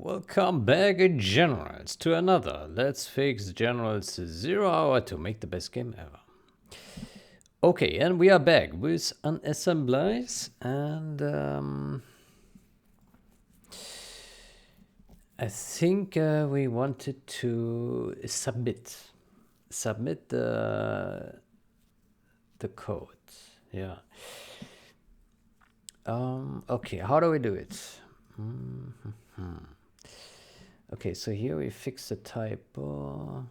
Welcome back, generals, to another Let's Fix Generals 0 Hour to make the best game ever. Okay, and we are back with unassemblize, and I think we wanted to submit the code. Yeah. Okay, how do we do it? Okay, so here we fix the typo.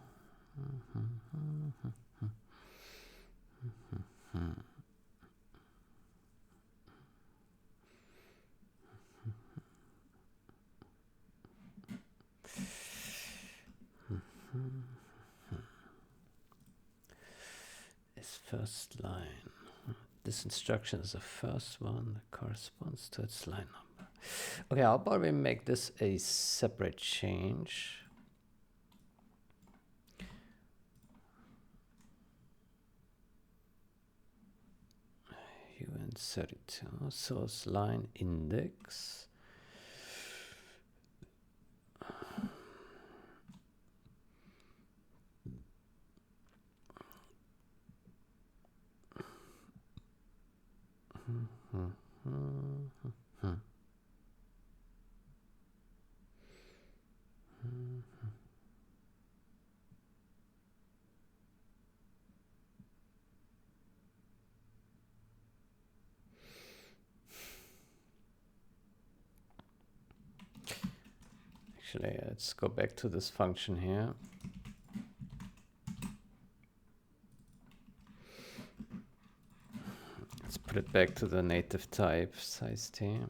Is first line. This instruction is the first one that corresponds to its line number. Okay, how about we make this a separate change? UN32 source line index. Actually, let's go back to this function here. Let's put it back to the native type size t.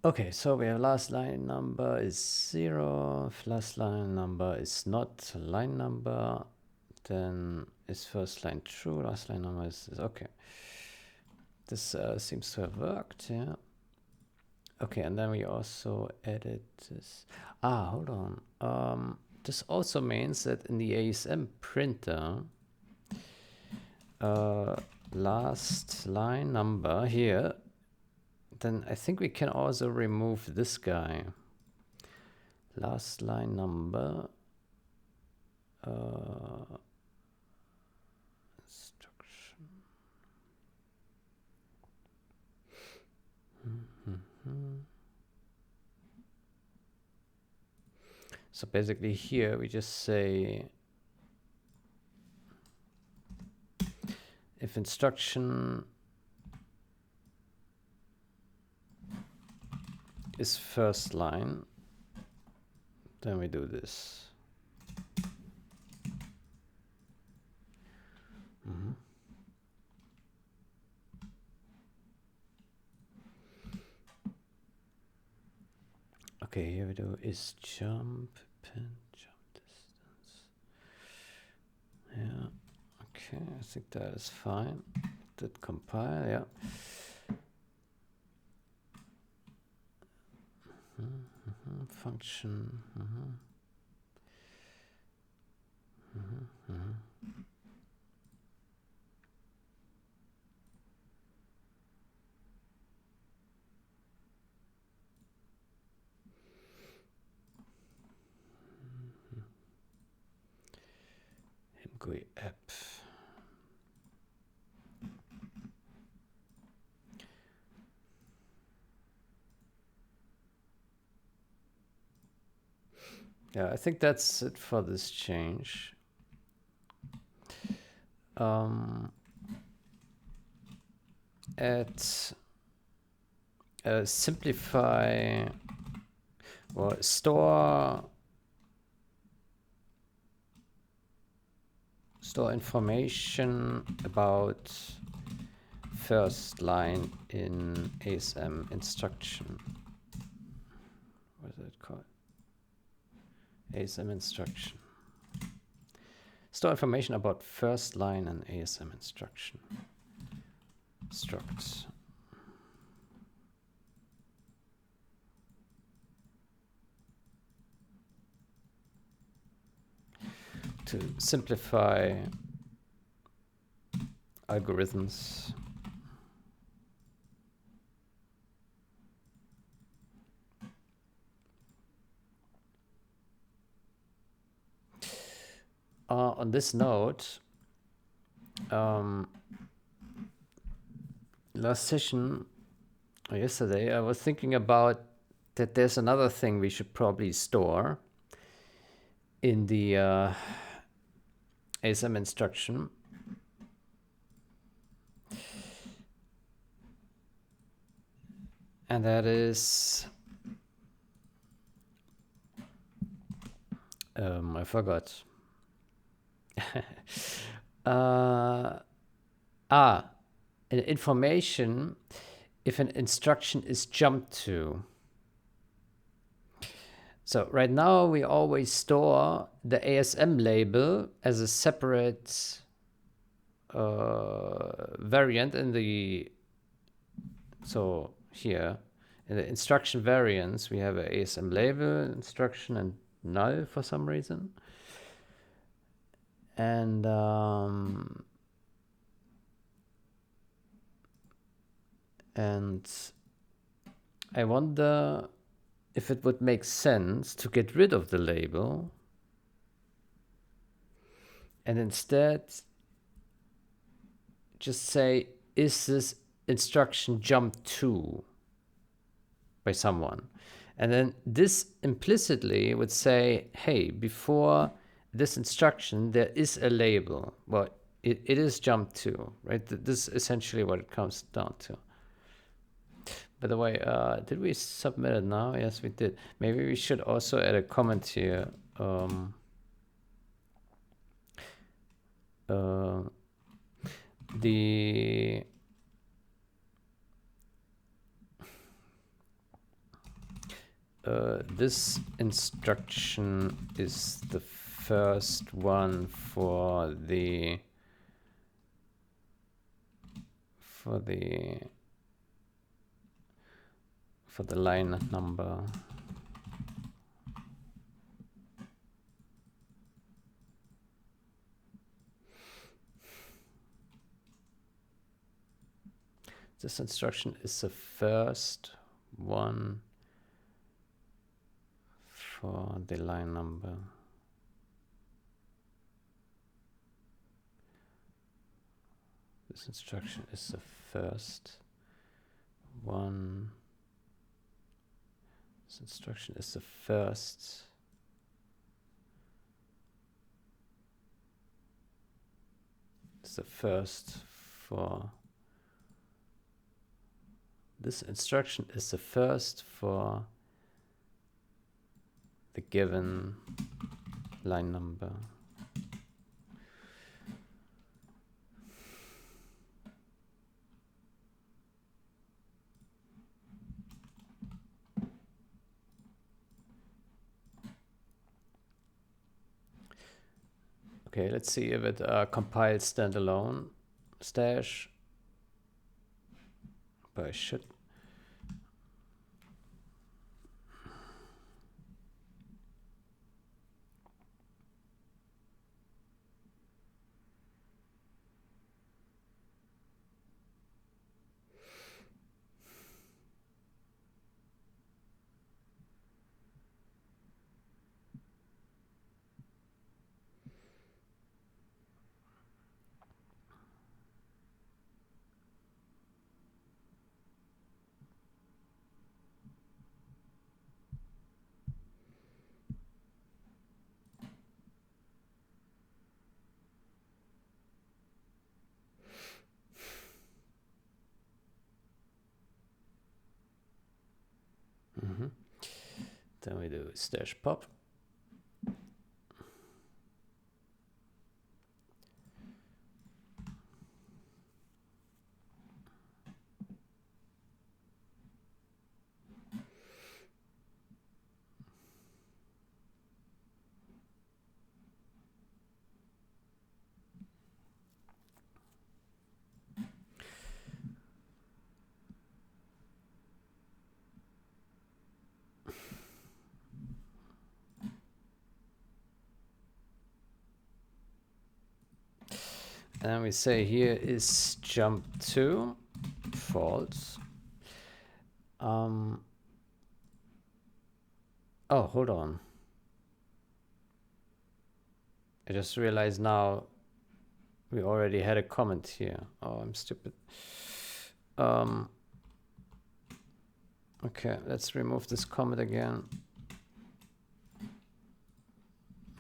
Okay, so we have last line number is 0. If last line number is not line number, then is first line true, last line number is okay. This seems to have worked, yeah. Okay, and then we also added this. Hold on. This also means that in the ASM printer, last line number here, then I think we can also remove this guy. Last line number. Instruction. So basically here we just say if instruction is first line, then we do this. Okay, here we do is jump, pin, jump distance. Yeah, okay, I think that is fine. Did compile, yeah. Function. GUI app. Yeah, I think that's it for this change. Simplify or store information about first line in ASM instruction. What is it called? ASM instruction. Store information about first line and ASM instruction. struct. To simplify algorithms, on this note, last session or yesterday, I was thinking about that there's another thing we should probably store in the ASM instruction. And that is, I forgot. An information if an instruction is jumped to. So right now we always store the ASM label as a separate variant in the, so here in the instruction variants we have a ASM label, instruction, and null for some reason. And I wonder if it would make sense to get rid of the label and instead just say, is this instruction jumped to by someone? And then this implicitly would say, hey, before this instruction, there is a label. Well, it is jumped to, right? This is essentially what it comes down to. By the way, did we submit it now? Yes, we did. Maybe we should also add a comment here. This instruction is the first one for the line number. This instruction is the first one for the line number. This instruction is the first one. This instruction is the first. It's the first for. This instruction is the first for the given line number. Okay, let's see if it compiles standalone stash. But I should. Then we do stash pop. And we say here is jump to false. Oh, hold on. I just realized now we already had a comment here. Oh, I'm stupid. Okay, let's remove this comment again.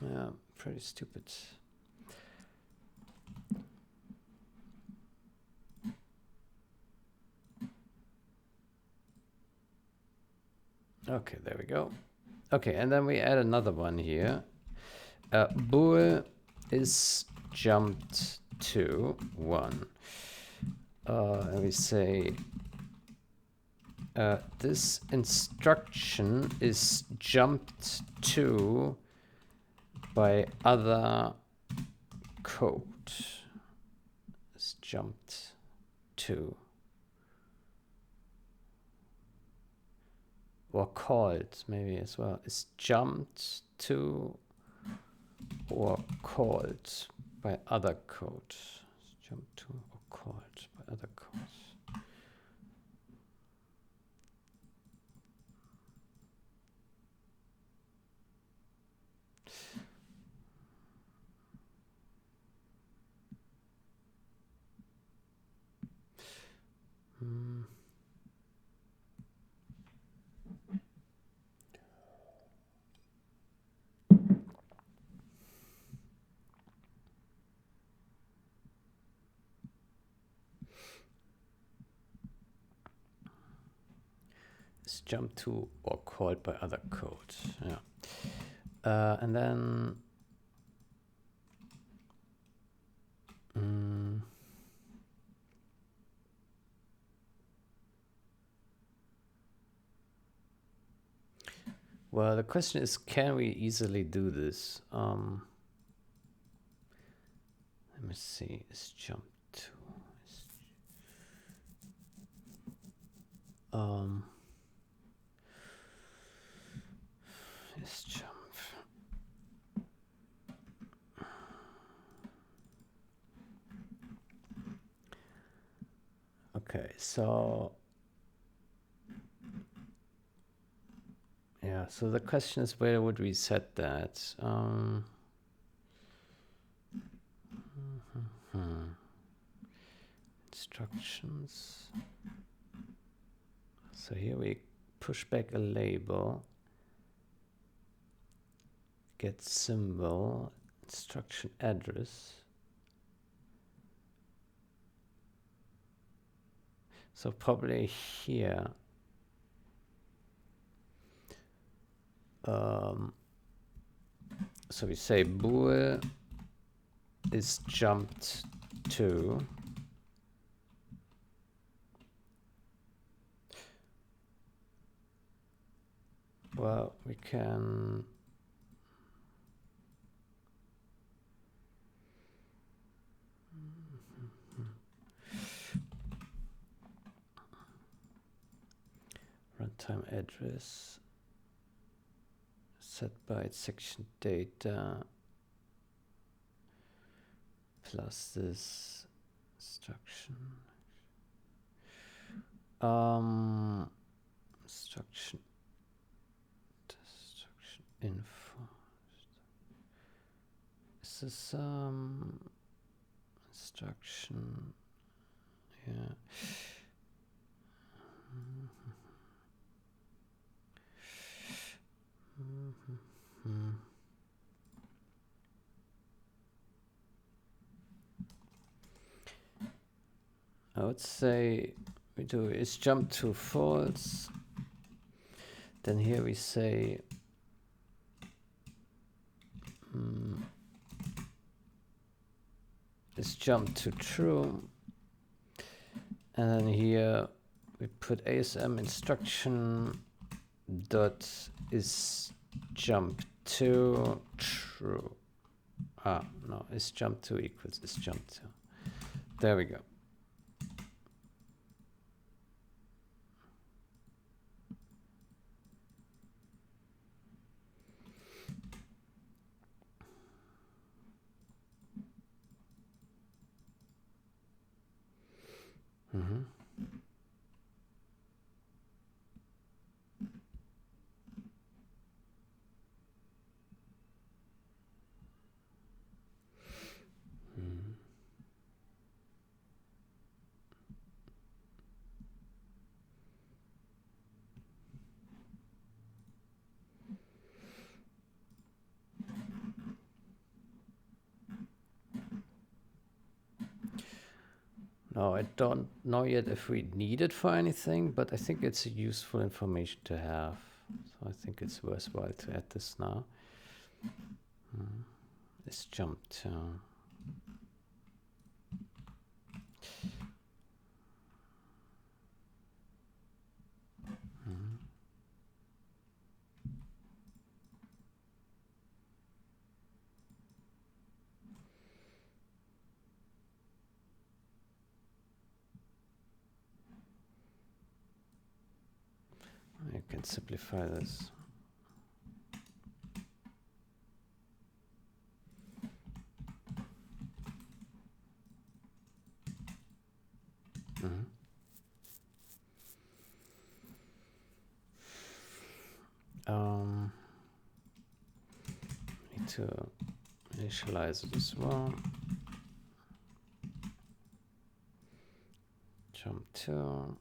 Yeah, pretty stupid. Okay, there we go. Okay, and then we add another one here. Bool is jumped to 1. And we say this instruction is jumped to by other code. Is jumped to. Or called maybe as well. Is jumped to or called by other code. Is jumped to or called by other codes. Is jumped to or called by other code. Yeah. And then well, the question is, can we easily do this? Let me see. Is jump to. Is jump. Okay, so yeah, so the question is, where would we set that? Instructions. So here we push back a label, get symbol, instruction address. So probably here. So we say bool is jumped to. Well, we can runtime address set byte section data plus this instruction. Instruction info. Is this instruction? Yeah. I would say we do is jump to false. Then here we say is jump to true. And then here we put ASM instruction dot is jump to true. No, is jump to equals is jump to. There we go. Mm-hmm. No, I don't know yet if we need it for anything, but I think it's useful information to have. So I think it's worthwhile to add this now. Let's jump to... I can simplify this. Need to initialize it as well. Jump to...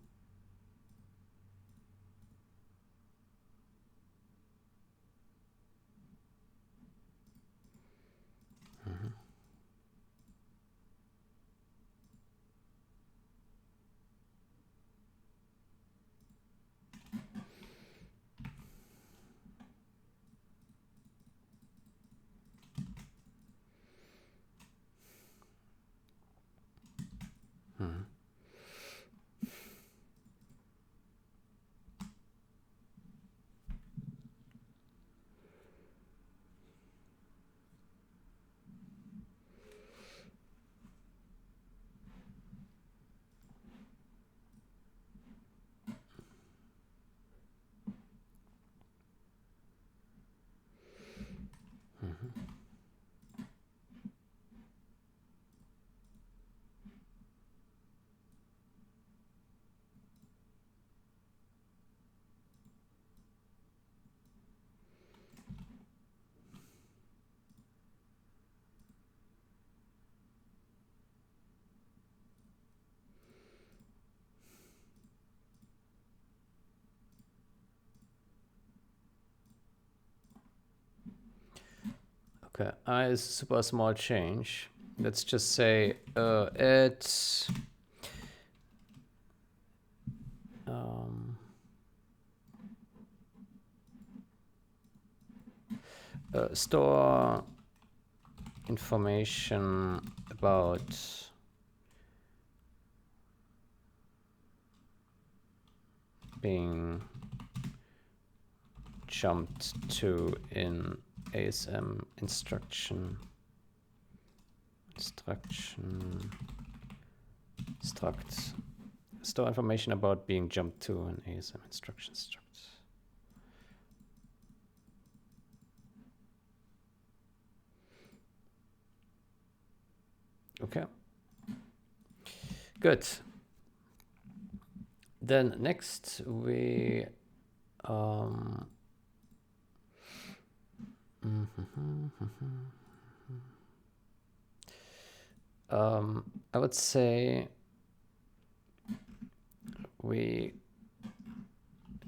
Okay, I is a super small change. Let's just say it's store information about being jumped to in ASM instruct store information about being jumped to an ASM instruction struct. Okay, good. Then next we I would say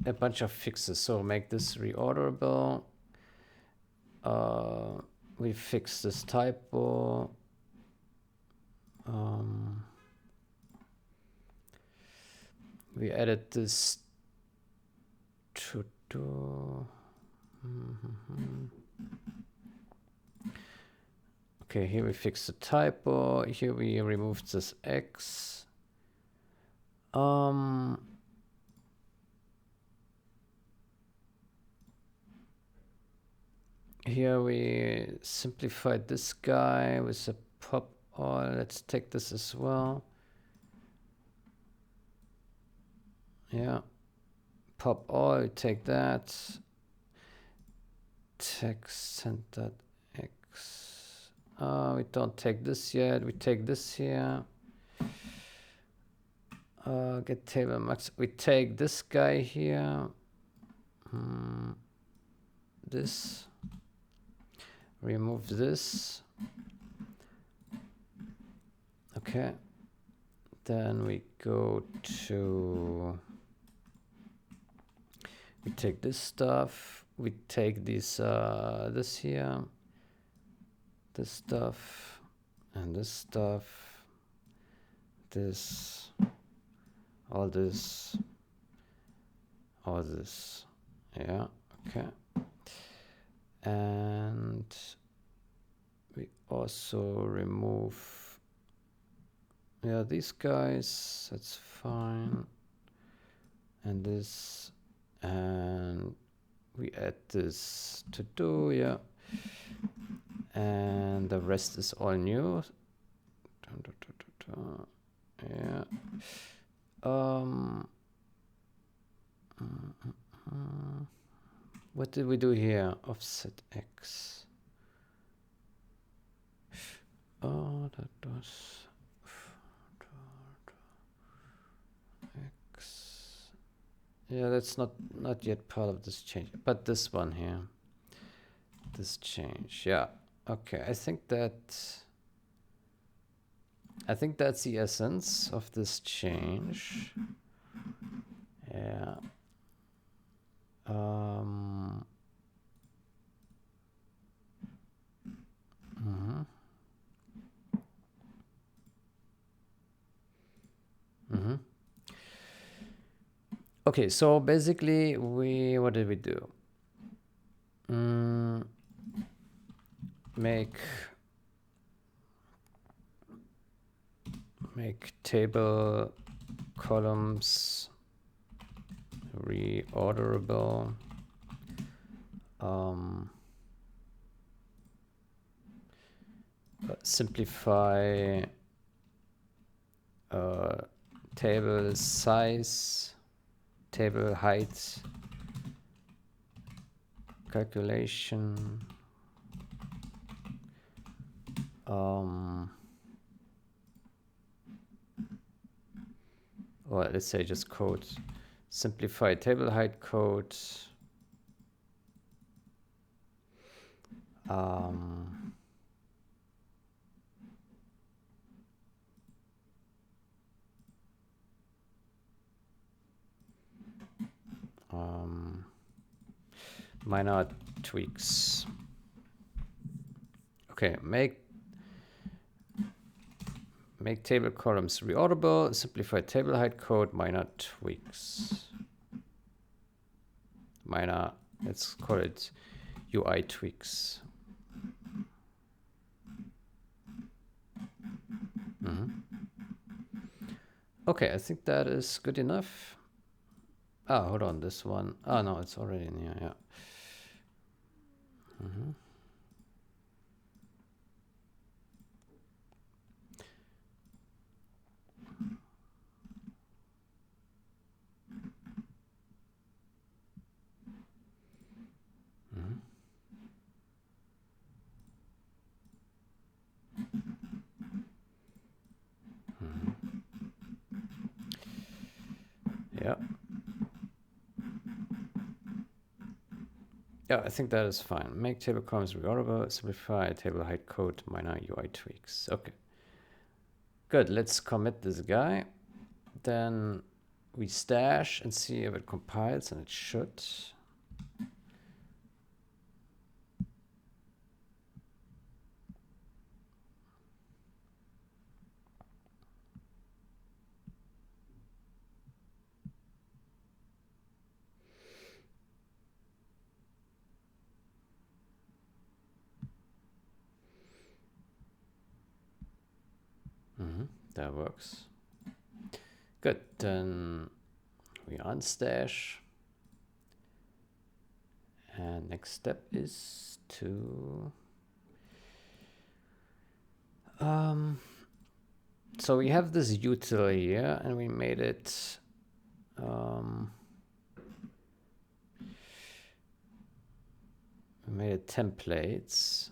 a bunch of fixes. So make this reorderable. We fix this typo. We added this to do. Okay, here we fix the typo. Here we removed this X. Here we simplified this guy with a pop all. Let's take this as well. Yeah. Pop all, we take that. Text center X. We don't take this yet. We take this here. Get table max. We take this guy here. This. Remove this. Okay. Then we go to. We take this stuff. We take these. This here. This stuff. And this stuff. This. All this. All this. Yeah. Okay. And we also remove, yeah, these guys, that's fine. And this, and we add this to do, yeah. And the rest is all new. Yeah. What did we do here? Offset X. Oh, that was X. Yeah, that's not yet part of this change, but this one here, this change. Yeah. Okay. I think that's the essence of this change. Yeah. Okay, so basically what did we do? Make table columns reorderable. Simplify table size, table height calculation. Or let's say just code. Simplify table height code. Minor tweaks. Okay, make table columns reorderable, simplify table height code, minor tweaks. Minor, let's call it UI tweaks. Okay, I think that is good enough. Ah, hold on, this one. Oh no, it's already in here, yeah. Yeah. Yeah, I think that is fine. Make table columns reorderable, simplify table height code, minor UI tweaks. Okay. Good, let's commit this guy. Then we stash and see if it compiles, and it should. That works. Good, then we unstash. And next step is to so we have this util here, and we made it templates.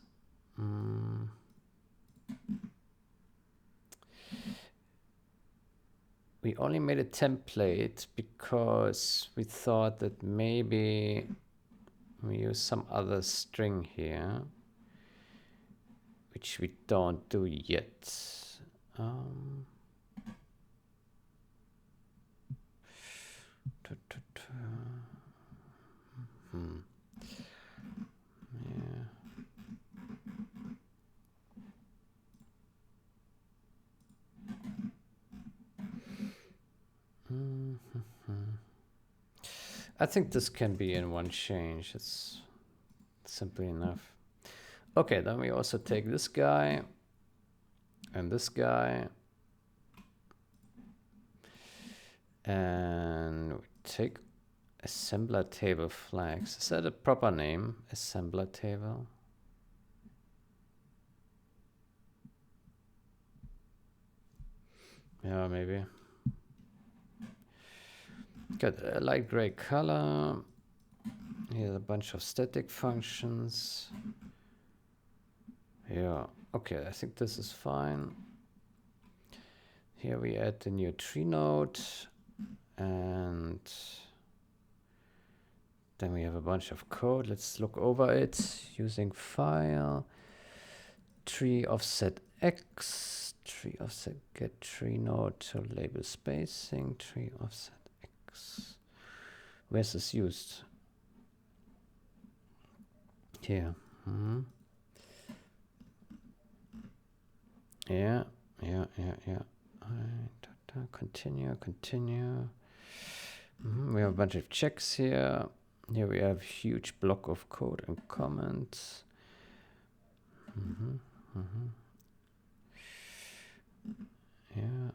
we only made a template because we thought that maybe we use some other string here, which we don't do yet. Yeah. I think this can be in one change. It's simply enough. Okay, then we also take this guy and this guy. And we take assembler table flags. Is that a proper name? Assembler table? Yeah, maybe. Got a light gray color. Here's a bunch of static functions. Yeah, okay, I think this is fine. Here we add the new tree node, and then we have a bunch of code. Let's look over it using file, tree offset x, tree offset get tree node to label spacing, tree offset x. Where's this used? Here. Yeah. Continue. We have a bunch of checks here. Here we have a huge block of code and comments. Yeah.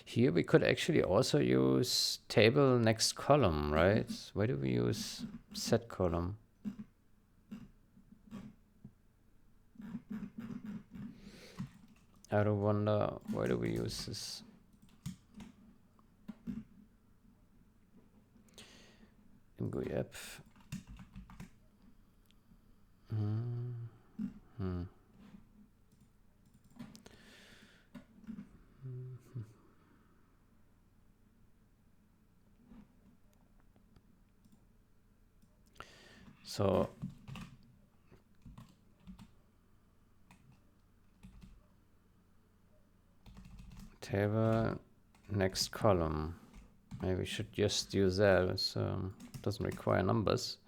Here we could actually also use table next column, right? Where do we use set column? I don't wonder, why do we use this? In GUI. So table next column. Maybe we should just use that. It doesn't require numbers.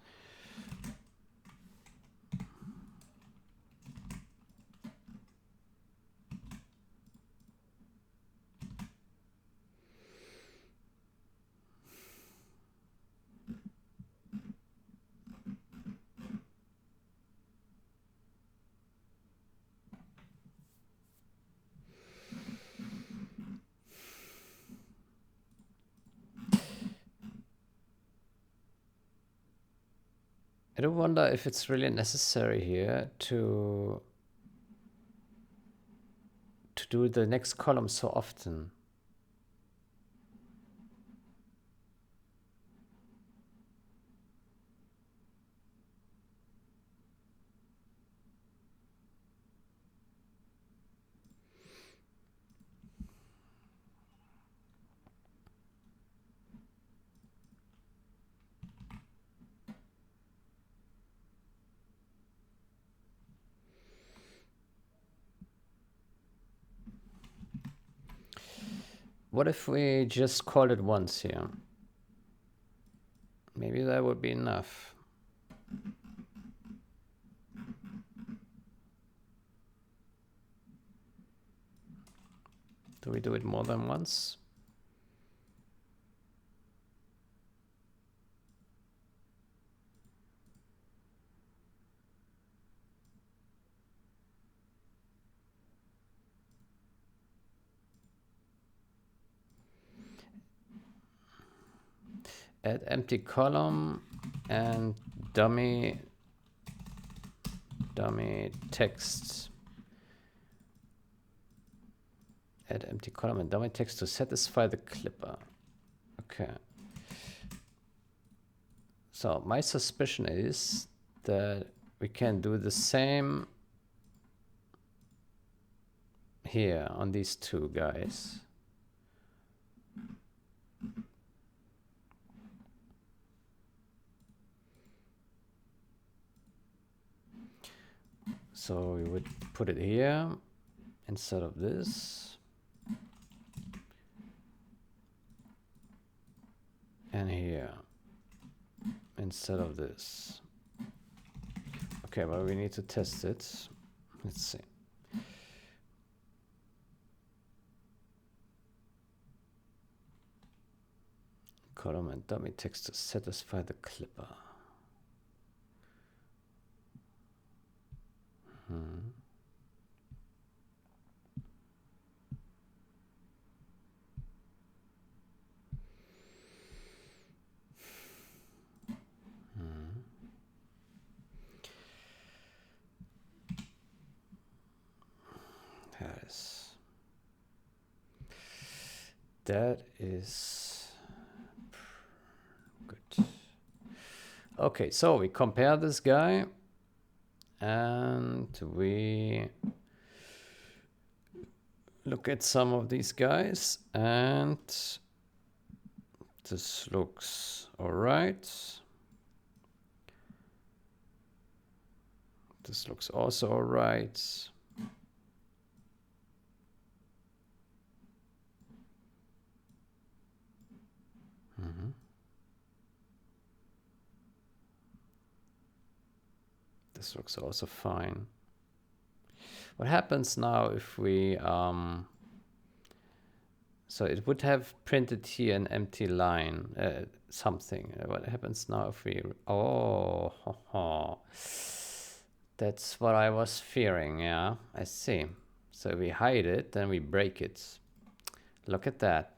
I do wonder if it's really necessary here to do the next column so often. What if we just called it once here? Maybe that would be enough. Do we do it more than once? Add empty column and dummy text. Add empty column and dummy text to satisfy the clipper. Okay. So my suspicion is that we can do the same here on these two guys. So we would put it here instead of this. And here instead of this. Okay, but we need to test it. Let's see. Column and dummy text to satisfy the clipper. That is good. Okay, so we compare this guy and we look at some of these guys, and this looks all right. This looks also all right. This looks also fine. What happens now if we, so it would have printed here an empty line, something. What happens now if we, oh, that's what I was fearing, yeah, I see. So we hide it, then we break it. Look at that.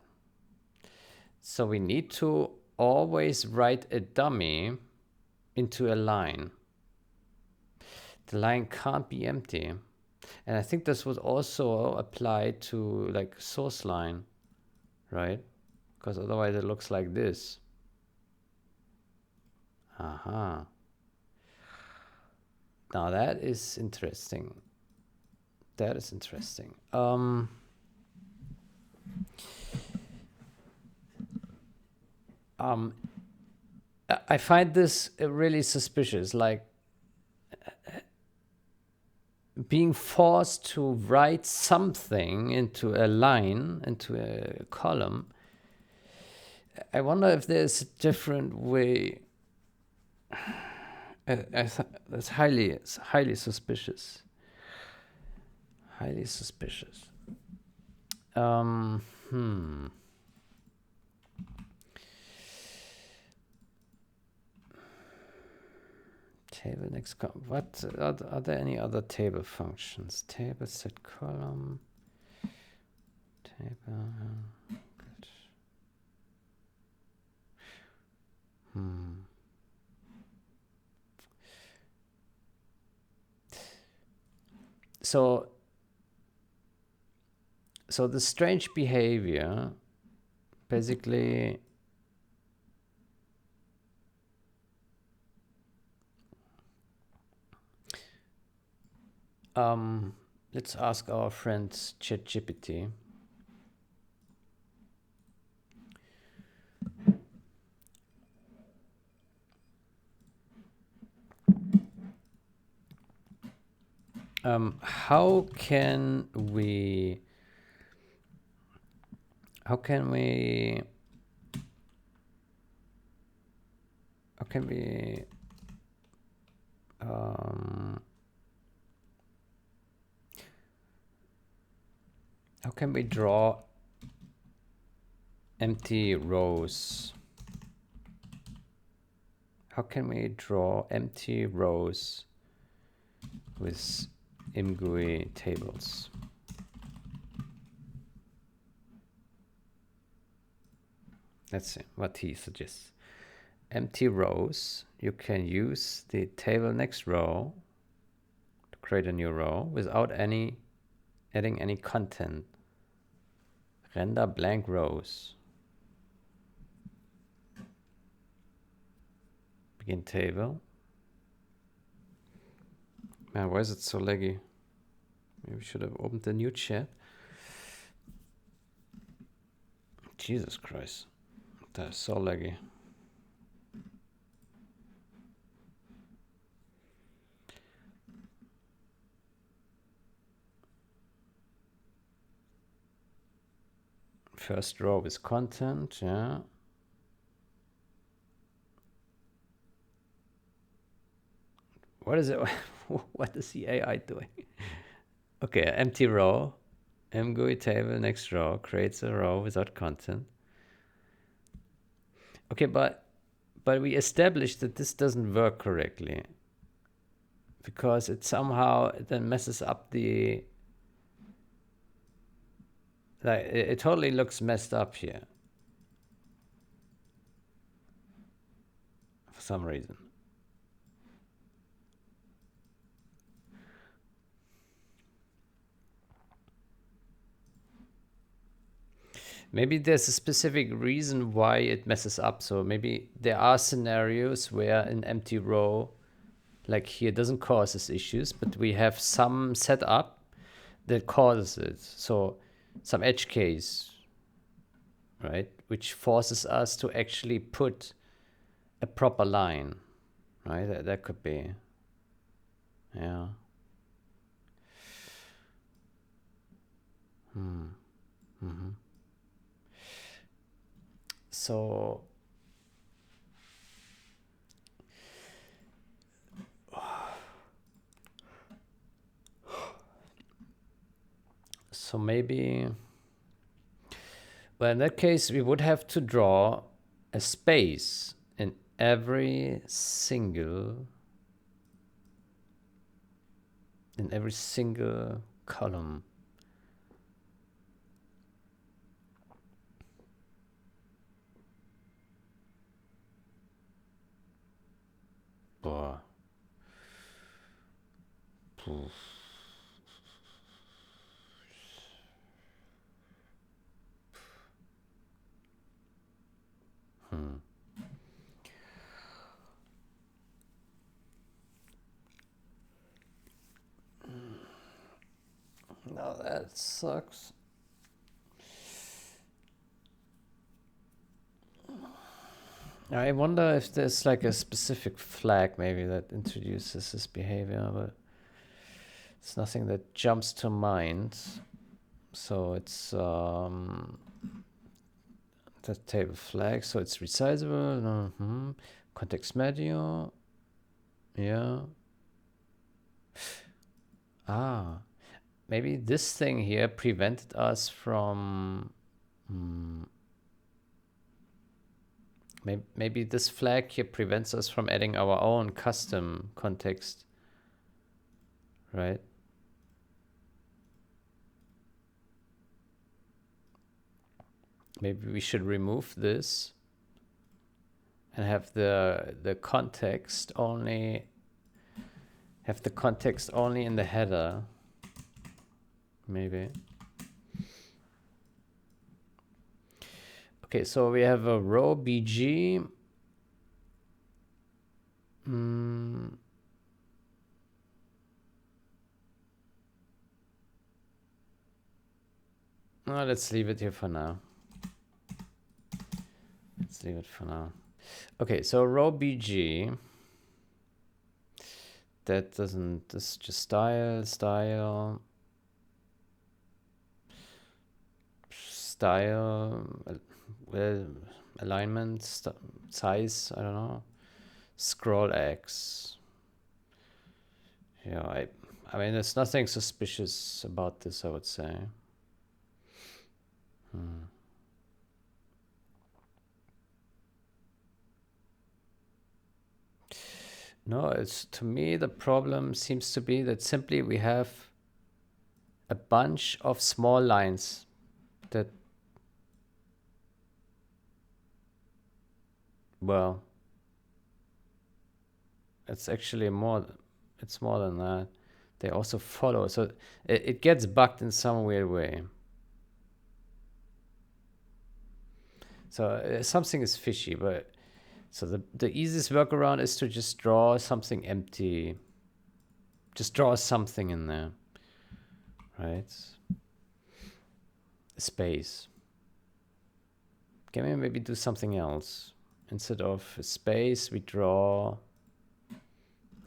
So we need to always write a dummy into a line. The line can't be empty. And I think this would also apply to like source line, right? Because otherwise it looks like this. Aha. Now that is interesting. That is interesting. I find this really suspicious, like being forced to write something into a line, into a column. I wonder if there's a different way. That's highly suspicious. Highly suspicious. Table next. What are there any other table functions? Table set column. Table. Good. So the strange behavior basically let's ask our friend ChatGPT. How can we draw empty rows? How can we draw empty rows with ImGUI tables? Let's see what he suggests. Empty rows, you can use the table next row to create a new row without adding any content. Render blank rows. Begin table. Man, why is it so laggy? Maybe we should have opened the new chat. Jesus Christ. That's so laggy. First row is content, yeah. What is it? What is the AI doing? Okay, empty row. mGUI table next row creates a row without content. Okay, but we established that this doesn't work correctly because it somehow then messes up the, like, it totally looks messed up here for some reason. Maybe there's a specific reason why it messes up. So maybe there are scenarios where an empty row like here doesn't cause us issues, but we have some setup that causes it. So some edge case, right, which forces us to actually put a proper line, right? That could be, yeah. Mm-hmm. So maybe, well, in that case, we would have to draw a space in every single column. Boah. Poof. No, that sucks. I wonder if there's like a specific flag maybe that introduces this behavior, but it's nothing that jumps to mind. So it's the table flag, so it's resizable. Context menu. Yeah. Ah, maybe this thing here prevented us from. Maybe this flag here prevents us from adding our own custom context, right? Maybe we should remove this and have the context only in the header. Maybe. Okay, so we have a row BG. No, let's leave it here for now. Let's leave it for now. Okay, so row BG. That doesn't, this is just style, well, alignment, size, I don't know. Scroll X. Yeah, I mean, there's nothing suspicious about this, I would say. No, it's, to me, the problem seems to be that simply we have a bunch of small lines that, well, it's actually more than that. They also follow, so it gets bugged in some weird way. So something is fishy, but so the easiest workaround is to just draw something empty. Just draw something in there, right? Space. Can we maybe do something else? Instead of a space, we draw,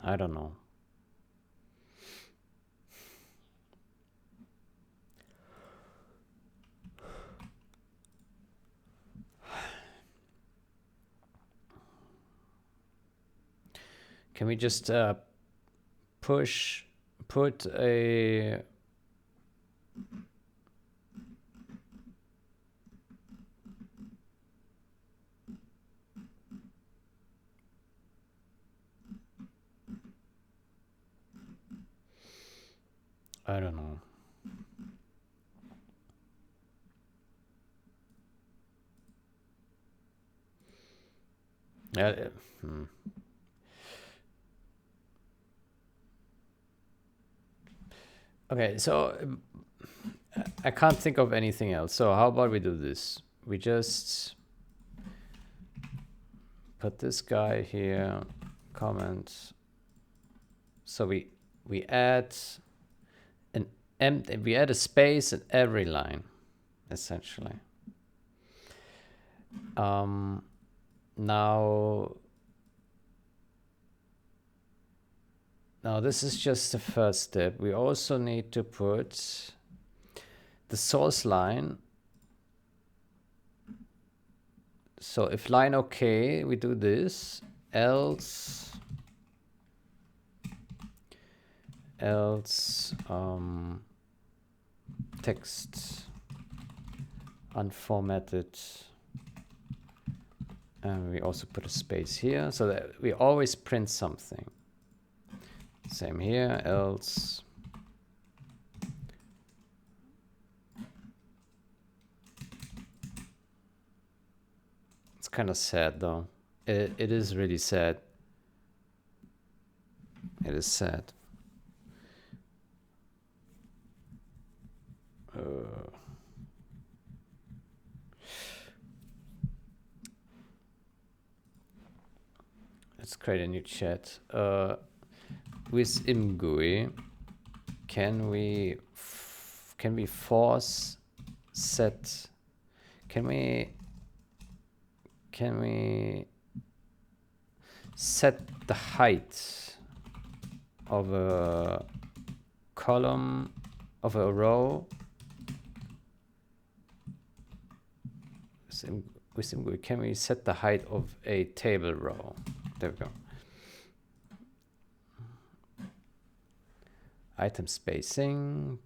I don't know. Can we just put a I don't know. Yeah. Okay, so I can't think of anything else. So how about we do this? We just put this guy here, comment. So we add we add a space in every line, essentially. Now this is just the first step. We also need to put the source line. So if line OK, we do this, else text unformatted, and we also put a space here so that we always print something. Same here, else it's kind of sad though. It is really sad. It is sad. Let's create a new chat. With imgui, can we force set? Can we set the height of a column of a row with imgui? Can we set the height of a table row? There we go. Item spacing.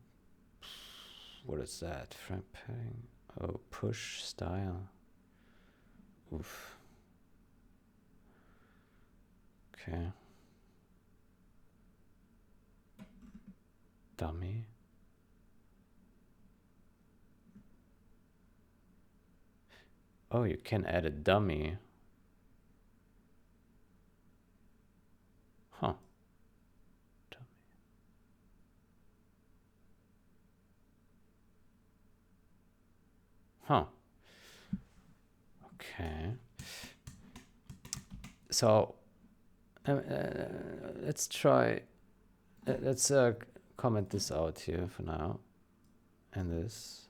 What is that? Frame padding. Oh, push style. Oof. Okay. Dummy. Oh, you can add a dummy. Huh. Dummy. Huh. Okay. So let's try. Let's comment this out here for now, and this.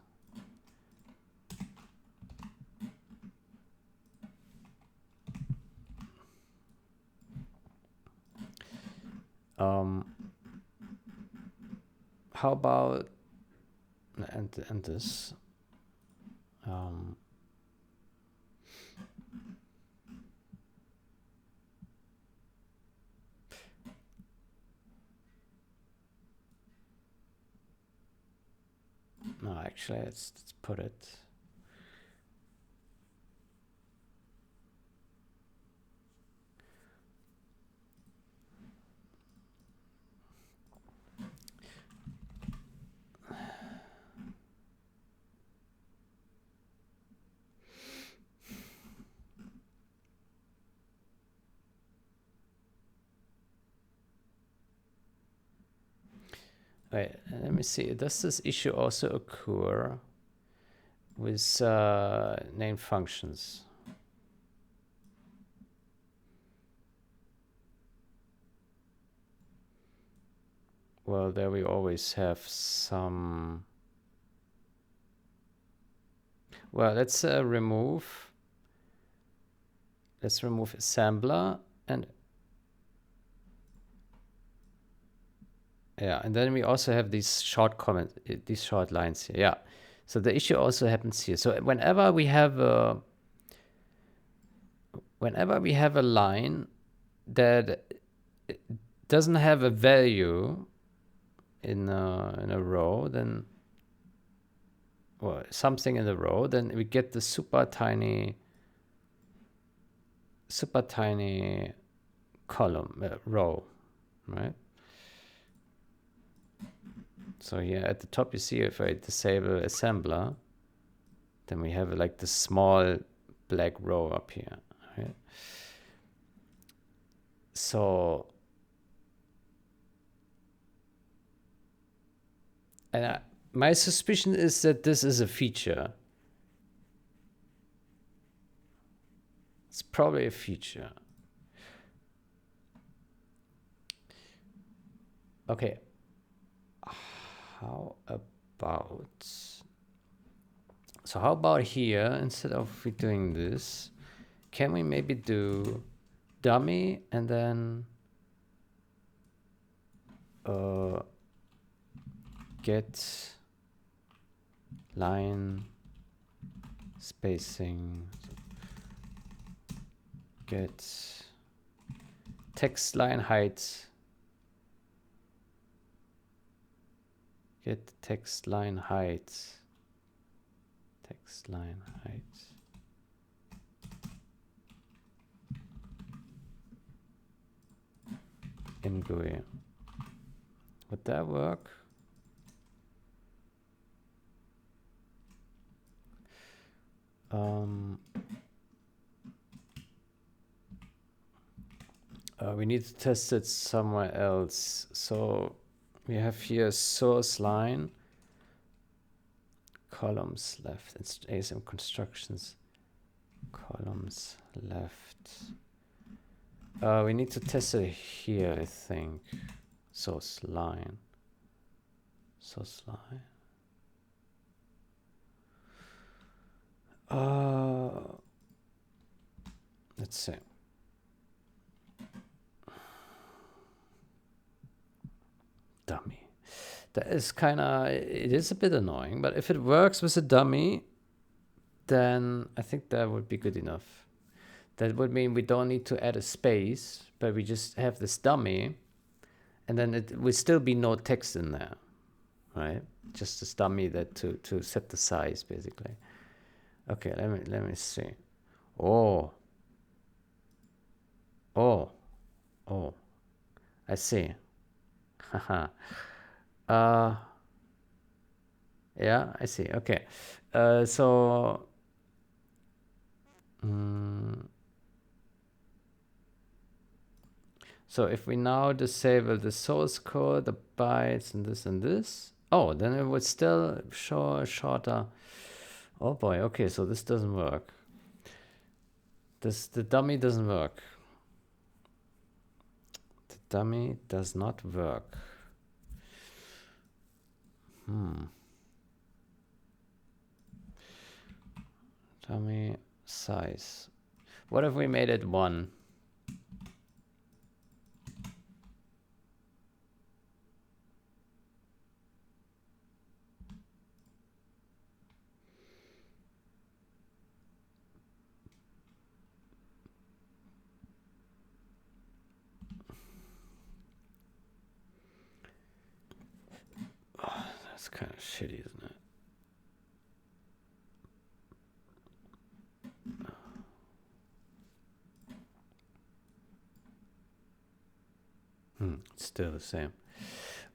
How about and this? No, actually, let's put it. Wait, let me see. Does this issue also occur with named functions? Well, there we always have some. Well, let's remove assembler and yeah, and then we also have these short comments, these short lines here. Yeah. So the issue also happens here. So whenever we have a line that doesn't have a value in a row, then or something in the row, then we get the super tiny column row, right? So here at the top, you see if I disable assembler, then we have like the small black row up here, right? So, and my suspicion is that this is a feature. It's probably a feature. Okay. How about... So how about here, instead of we doing this, can we maybe do dummy and then get line spacing, get text line height, get text line height, text line height. In GUI. Would that work? We need to test it somewhere else. So we have here source line, columns left, it's ASM constructions, columns left. We need to test it here, I think. Source line. Source line. Let's see. Dummy. That is kind of, it is a bit annoying, but if it works with a dummy, then I think that would be good enough. That would mean we don't need to add a space, but we just have this dummy, and then it will still be no text in there, right? Just this dummy that to set the size, basically. Okay, let me see. Oh, I see. Haha. Yeah, I see. Okay. So if we now disable the source code, the bytes, and this, oh, then it would still show a shorter. Oh boy. Okay, so this doesn't work. The dummy doesn't work. The dummy does not work. Dummy size. What if we made it 1? Oh, that's kind of shitty, isn't it? It's still the same.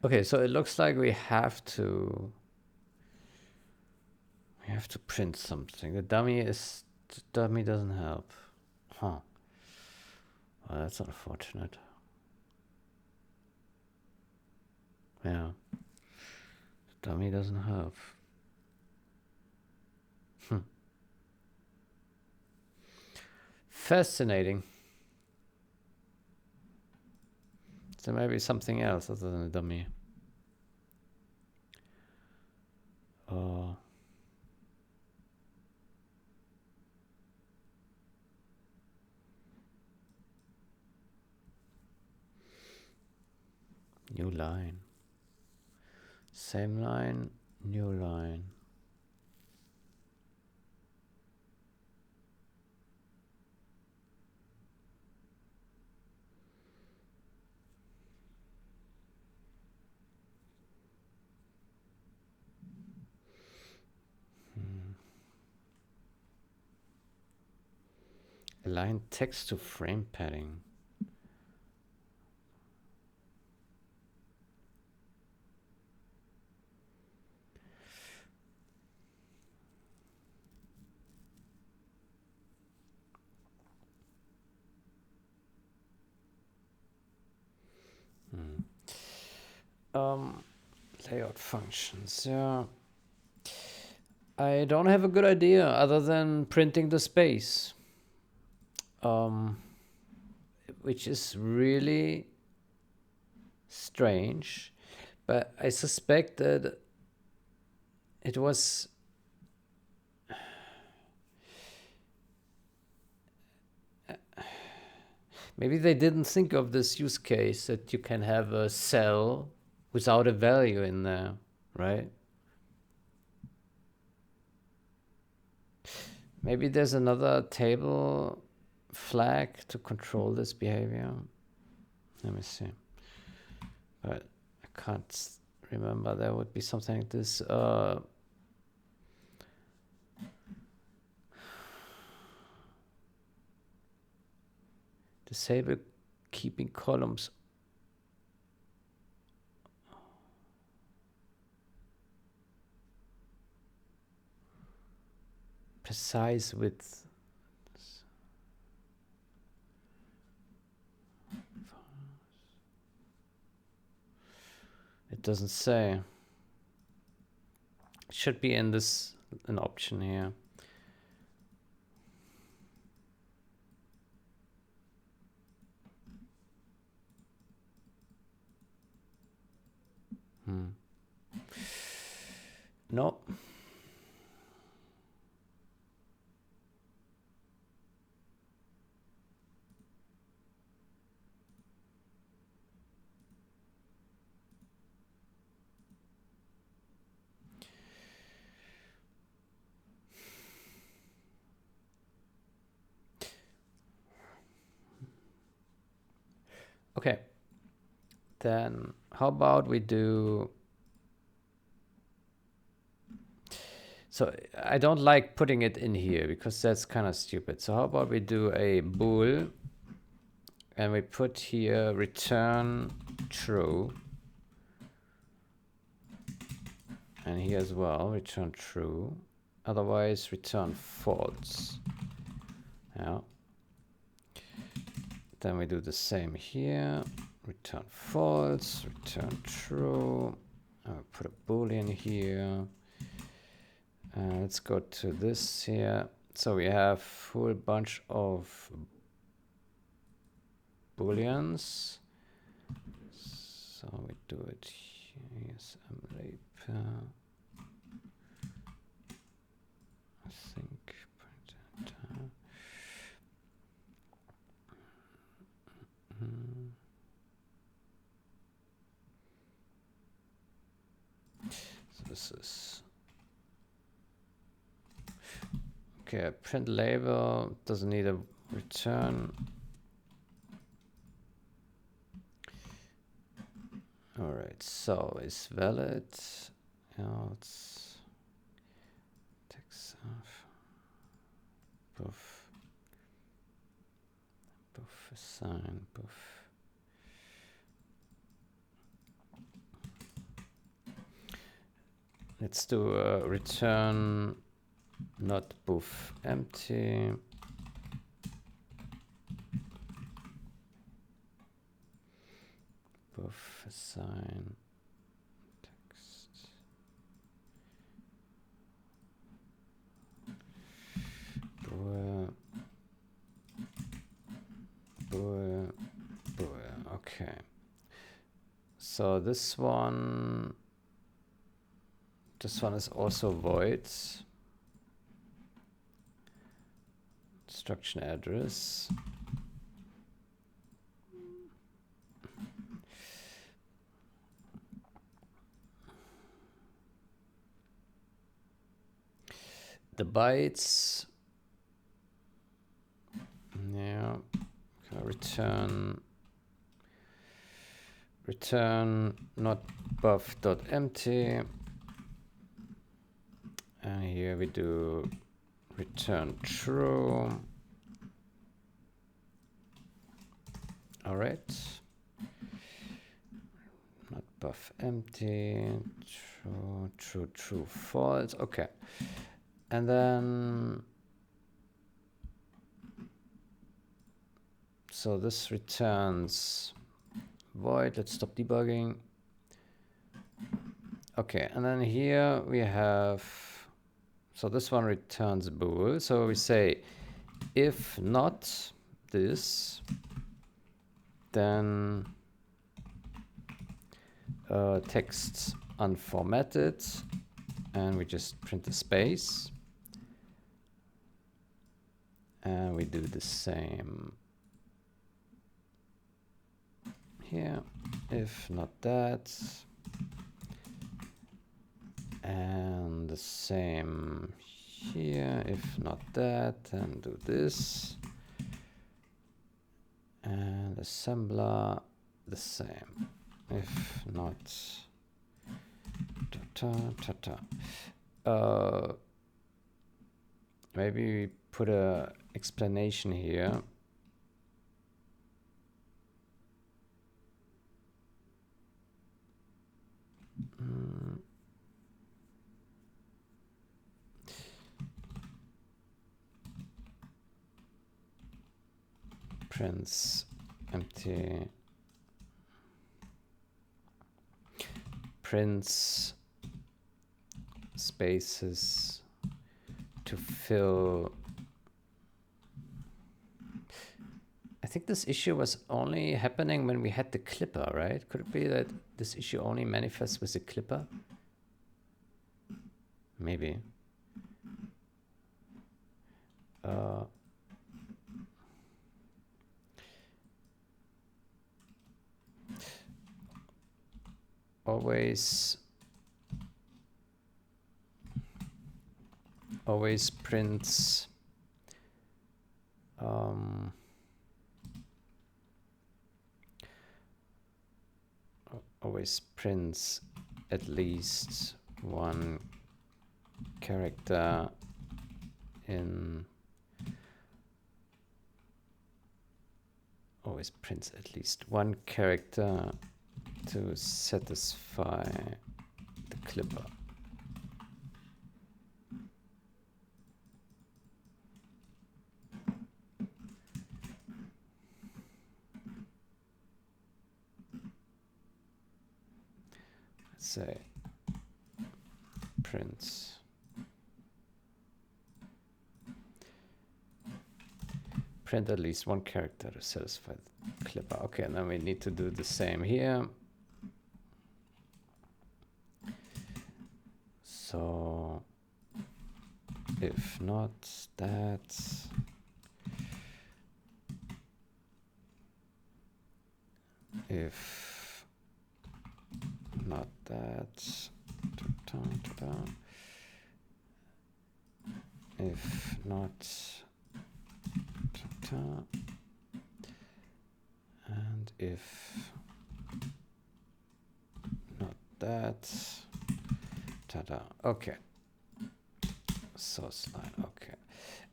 Okay, so it looks like we have to print something. The dummy doesn't help. Huh. Well, that's unfortunate. Yeah. The dummy doesn't help. Fascinating. So maybe something else other than a dummy. New line. Same line, new line. Align text to frame padding. Layout functions, yeah. I don't have a good idea other than printing the space. Which is really strange, but I suspect that it was maybe they didn't think of this use case that you can have a cell without a value in there, right? Maybe there's another table flag to control this behavior. Let me see. But I can't remember. There would be something like this. Disable keeping columns precise width. It doesn't say. It should be in this an option here. No. Okay. Then how about we do... So I don't like putting it in here because that's kind of stupid. So how about we do a bool and we put here return true. And here as well, return true. Otherwise, return false. Yeah. Then we do the same here. Return false, return true. I'll put a boolean here. Let's go to this here. So we have a full bunch of booleans. So we do it here. Assembly. I think. So this is okay. Print label doesn't need a return. All right. So it's valid. Else text of buff assign buff. Let's do a return not buff empty. Buff assign text. Bool. Okay. So this one is also void. Instruction address. the bytes. Yeah, return not buff.empty, and here we do return true. All right, not buff empty, true, false. Okay, and then so this returns void. Let's stop debugging. Okay, and then here we have, so this one returns bool. So we say if not this, then text unformatted, and we just print a space, and we do the same here. If not that, and the same here. If not that, and do this, and assembler the same. If not, maybe we put a explanation here. Prints empty, prints spaces to fill. I think this issue was only happening when we had the clipper, right? Could it be that this issue only manifests with the clipper? Maybe. Always prints always prints at least one character in, always prints at least one character to satisfy the clipper. Let's say prints print at least one character to satisfy the clipper. Okay, and then we need to do the same here. So if not that, if not that, if not, and if not that, okay. Source line, okay.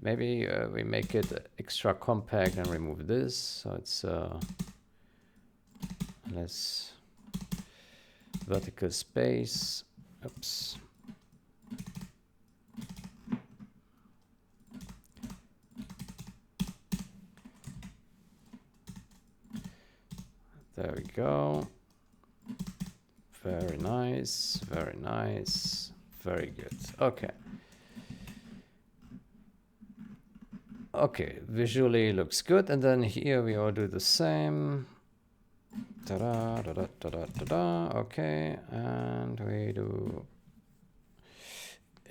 Maybe we make it extra compact and remove this, so it's less vertical space. Oops. There we go. Very nice, very nice, very good. Okay. Okay, visually looks good, and then here we all do the same. Ta-da, da-da, da-da, da-da. Okay, and we do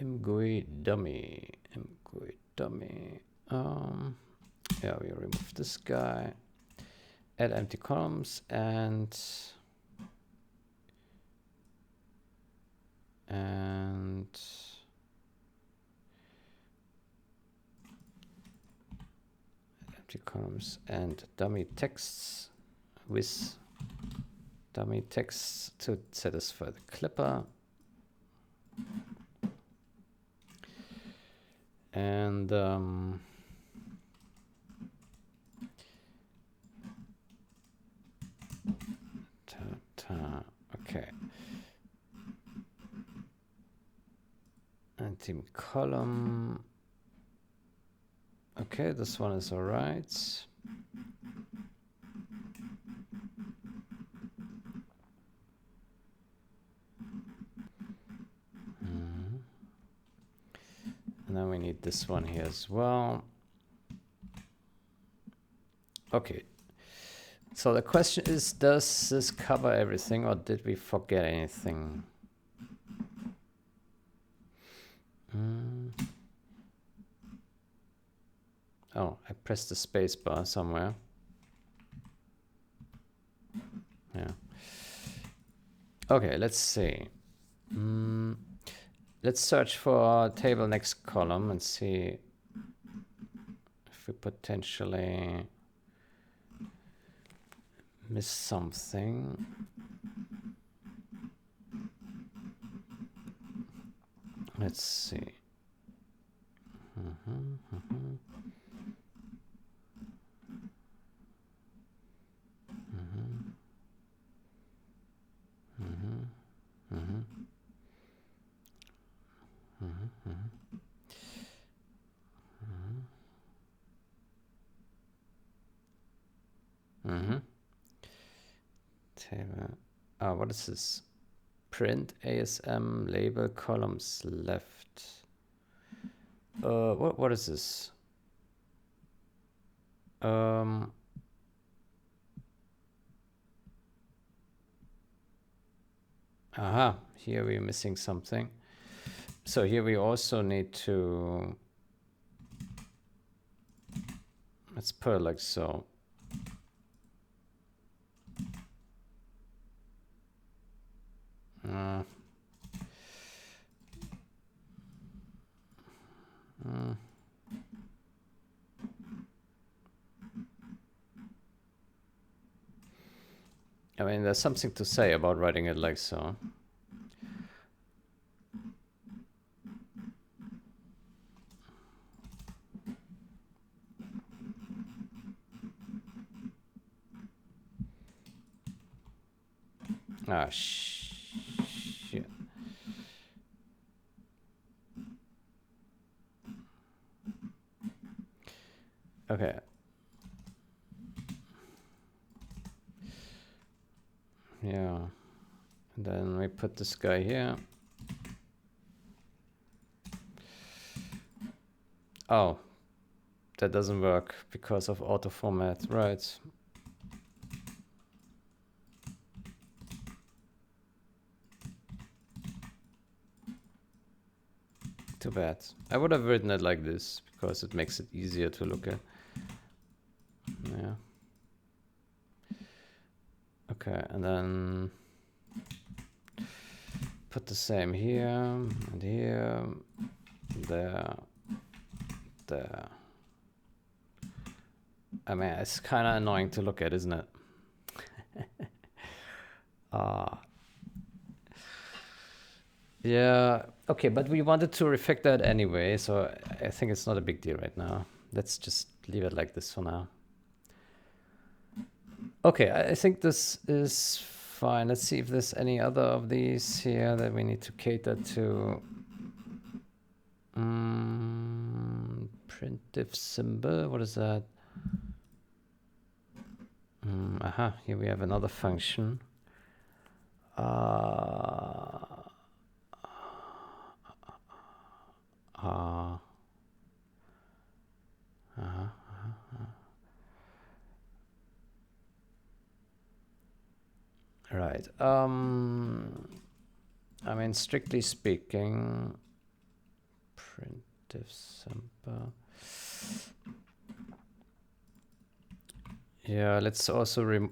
mgui dummy. Yeah, we remove this guy. Add empty columns and empty columns and dummy texts with dummy texts to satisfy the clipper. And okay. And team column. Okay, this one is all right. And then we need this one here as well. Okay. So the question is, does this cover everything or did we forget anything? Oh, I pressed the space bar somewhere. Yeah. Okay, let's see. Let's search for table next column and see if we potentially miss something. Let's see. Table. What is this? Print ASM label columns left. What is this? Aha, here we're missing something. So here we also need to, let's put it like so. I mean, there's something to say about writing it like so. Ah, shit. Okay. Yeah. And then we put this guy here. Oh, that doesn't work because of auto format, right? Too bad. I would have written it like this because it makes it easier to look at. Yeah. Okay, and then put the same here and here, there, there. I mean, it's kind of annoying to look at, isn't it? Yeah, okay, but we wanted to refactor that anyway, so I think it's not a big deal right now. Let's just leave it like this for now. Okay, I think this is fine. Let's see if there's any other of these here that we need to cater to. Print diff symbol, what is that? Aha, here we have another function. Right. I mean, strictly speaking, printf symbol. Yeah, let's also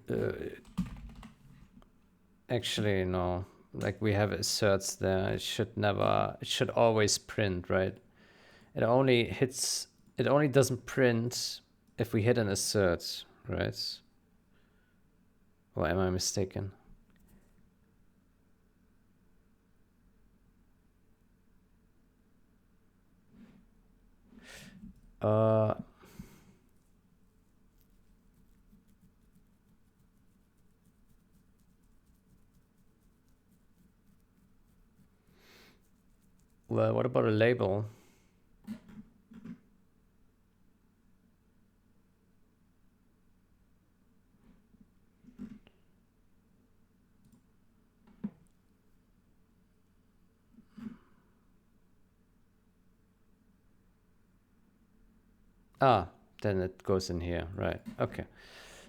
actually no. Like we have asserts there. It should always print, right? It only doesn't print if we hit an assert, right? Or am I mistaken? Well, what about a label? Ah, then it goes in here, right? Okay.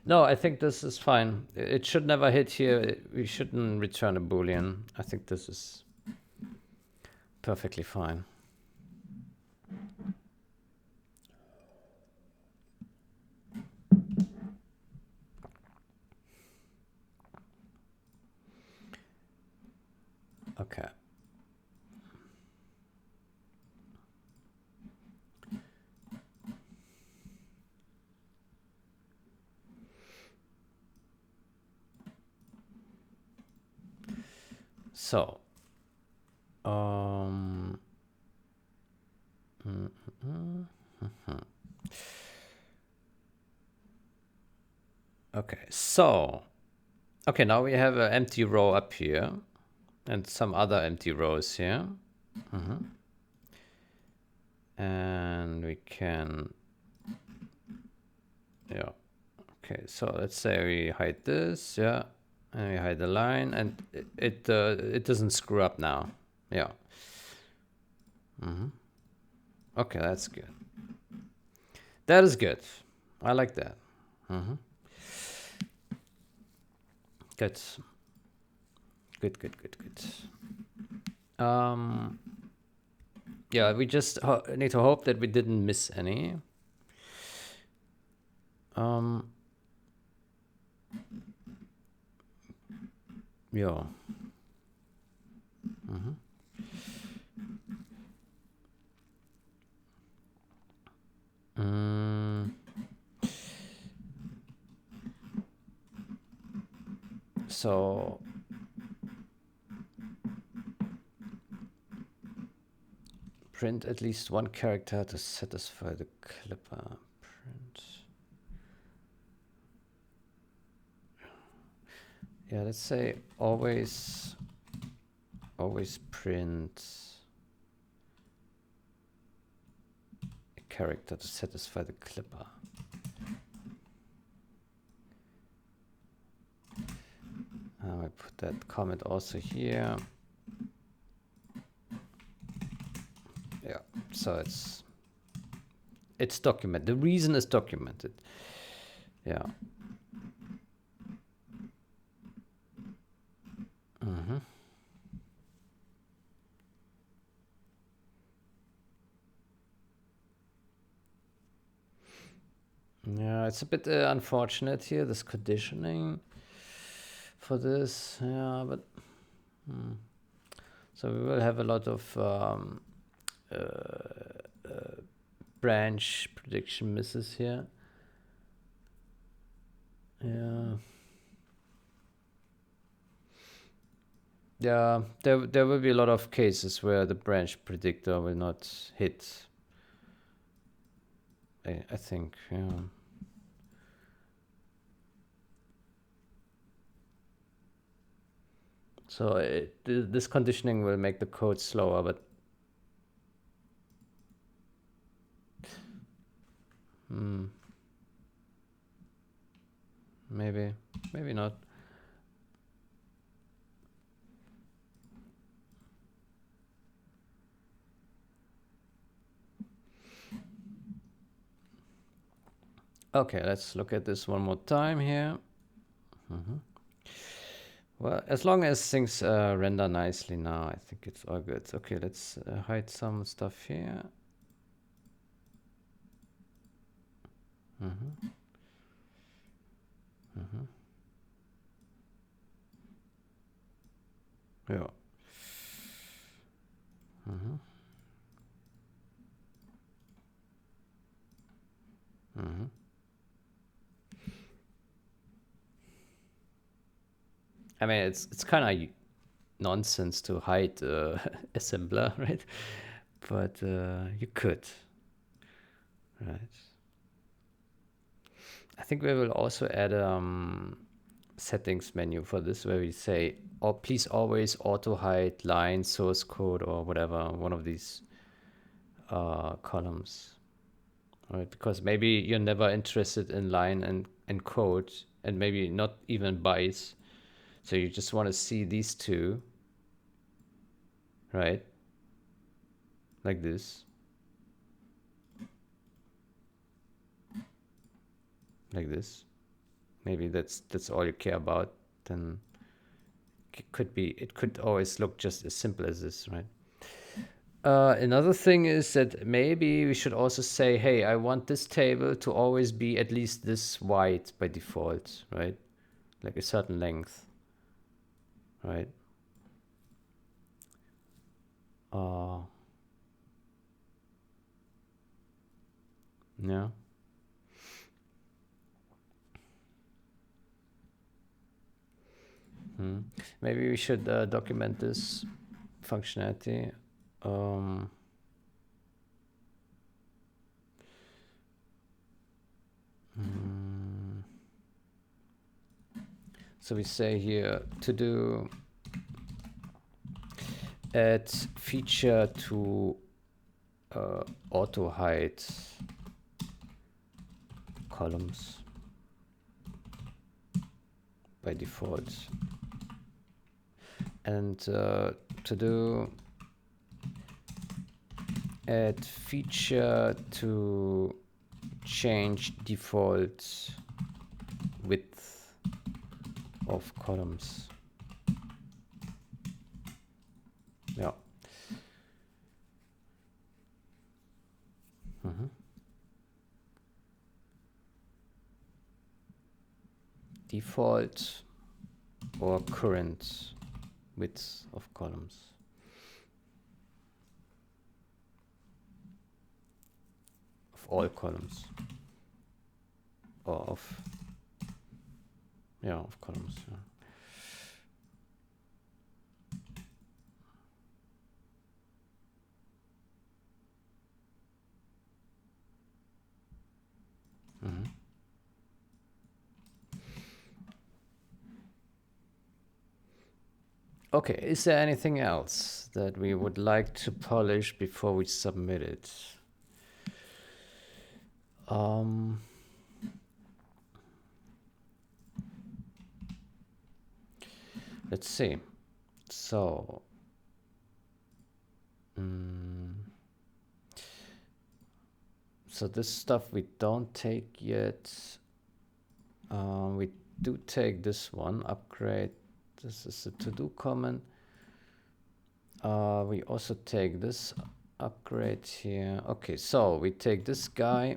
No, I think this is fine. It should never hit here. We shouldn't return a Boolean. I think this is perfectly fine. Okay. So, okay. So, okay, now we have an empty row up here and some other empty rows here. And we can, yeah. Okay, so let's say we hide this, yeah, and we hide the line, and it doesn't screw up now, yeah. Okay, that's good. That is good. I like that. Good. Good, good, good, good. Yeah, we just need to hope that we didn't miss any. Yeah. So print at least one character to satisfy the clipper. Print. Yeah, let's say always print a character to satisfy the clipper. I put that comment also here. Yeah, so it's documented. The reason is documented. Yeah. Yeah, it's a bit unfortunate here, this conditioning for this. Yeah, but so we will have a lot of branch prediction misses here. Yeah. Yeah, there will be a lot of cases where the branch predictor will not hit. I think, yeah. So this conditioning will make the code slower, but maybe not. Okay, let's look at this one more time here. Well, as long as things render nicely now, I think it's all good. Okay, let's hide some stuff here. Yeah. I mean, it's kind of nonsense to hide assembler, right? But you could, right? I think we will also add settings menu for this where we say, oh, please always auto hide line, source code, or whatever, one of these columns, right? Because maybe you're never interested in line and code, and maybe not even bytes. So you just want to see these two, right? Like this, like this. Maybe that's all you care about. Then it could always look just as simple as this, right? Another thing is that maybe we should also say, hey, I want this table to always be at least this wide by default, right? Like a certain length, right? Yeah. Maybe we should document this functionality. Um, so we say here to do add feature to auto hide columns by default, and to do add feature to change default width of columns. Yeah. Default or current width of columns. Of all columns. Or of, yeah, of columns. Yeah. Okay, is there anything else that we would like to polish before we submit it? Let's see. So, so this stuff we don't take yet. We do take this one, upgrade. This is a to-do comment. We also take this upgrade here. Okay, so we take this guy.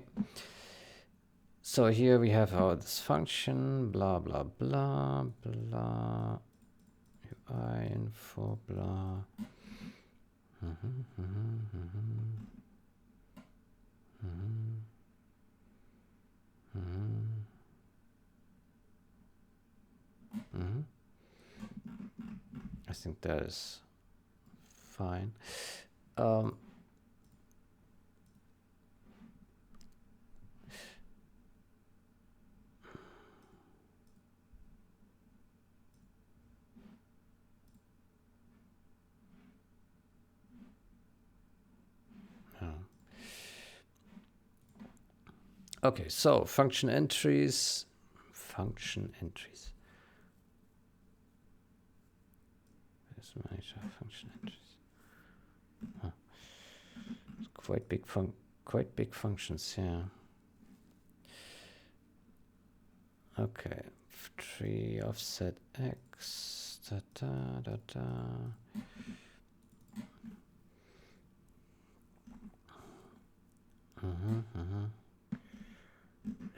So here we have our this function, blah, blah, blah, blah, UI info, blah. I think that is fine. Okay, so function entries. There's manager function entries. Quite big functions, yeah. Okay, tree offset x. Da, da, da, da.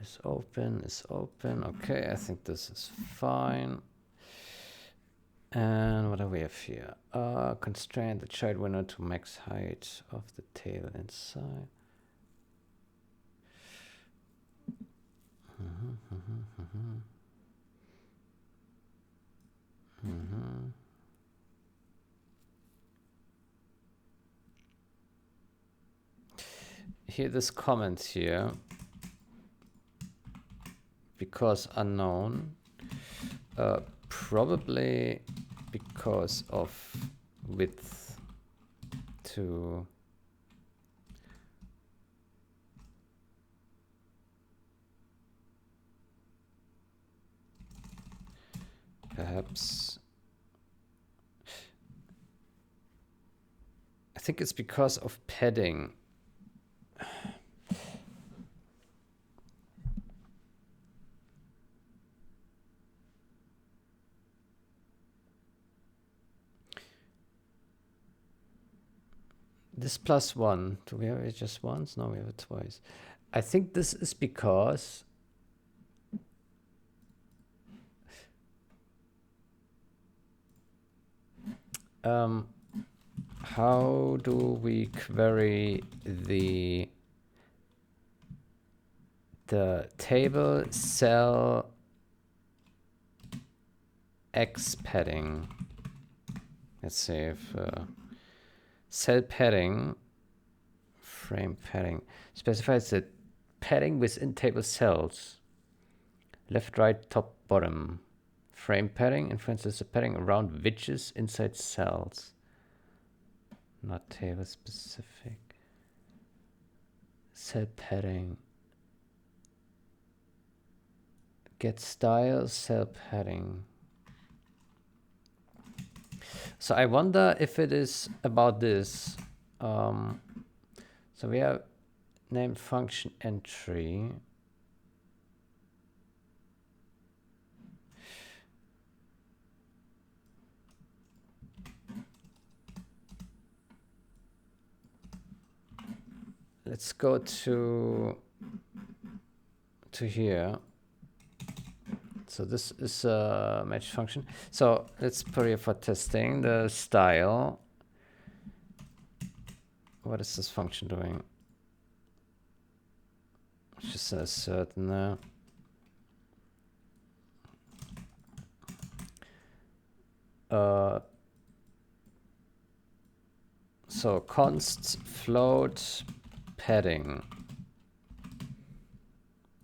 Is open. Okay, I think this is fine. And what do we have here? Constrain the child window to max height of the tail inside. here this comment here, because unknown, probably because of width to perhaps, I think it's because of padding. This +1, do we have it just once? No, we have it twice. I think this is because how do we query the table cell X padding? Let's see if cell padding, frame padding, specifies the padding within table cells, left, right, top, bottom. Frame padding influences the padding around widgets inside cells. Not table specific. Cell padding. Get style, cell padding. So I wonder if it is about this. So we have named function entry. Let's go to here. So this is a match function. So let's put here for testing the style. What is this function doing? It's just a certain so const float padding,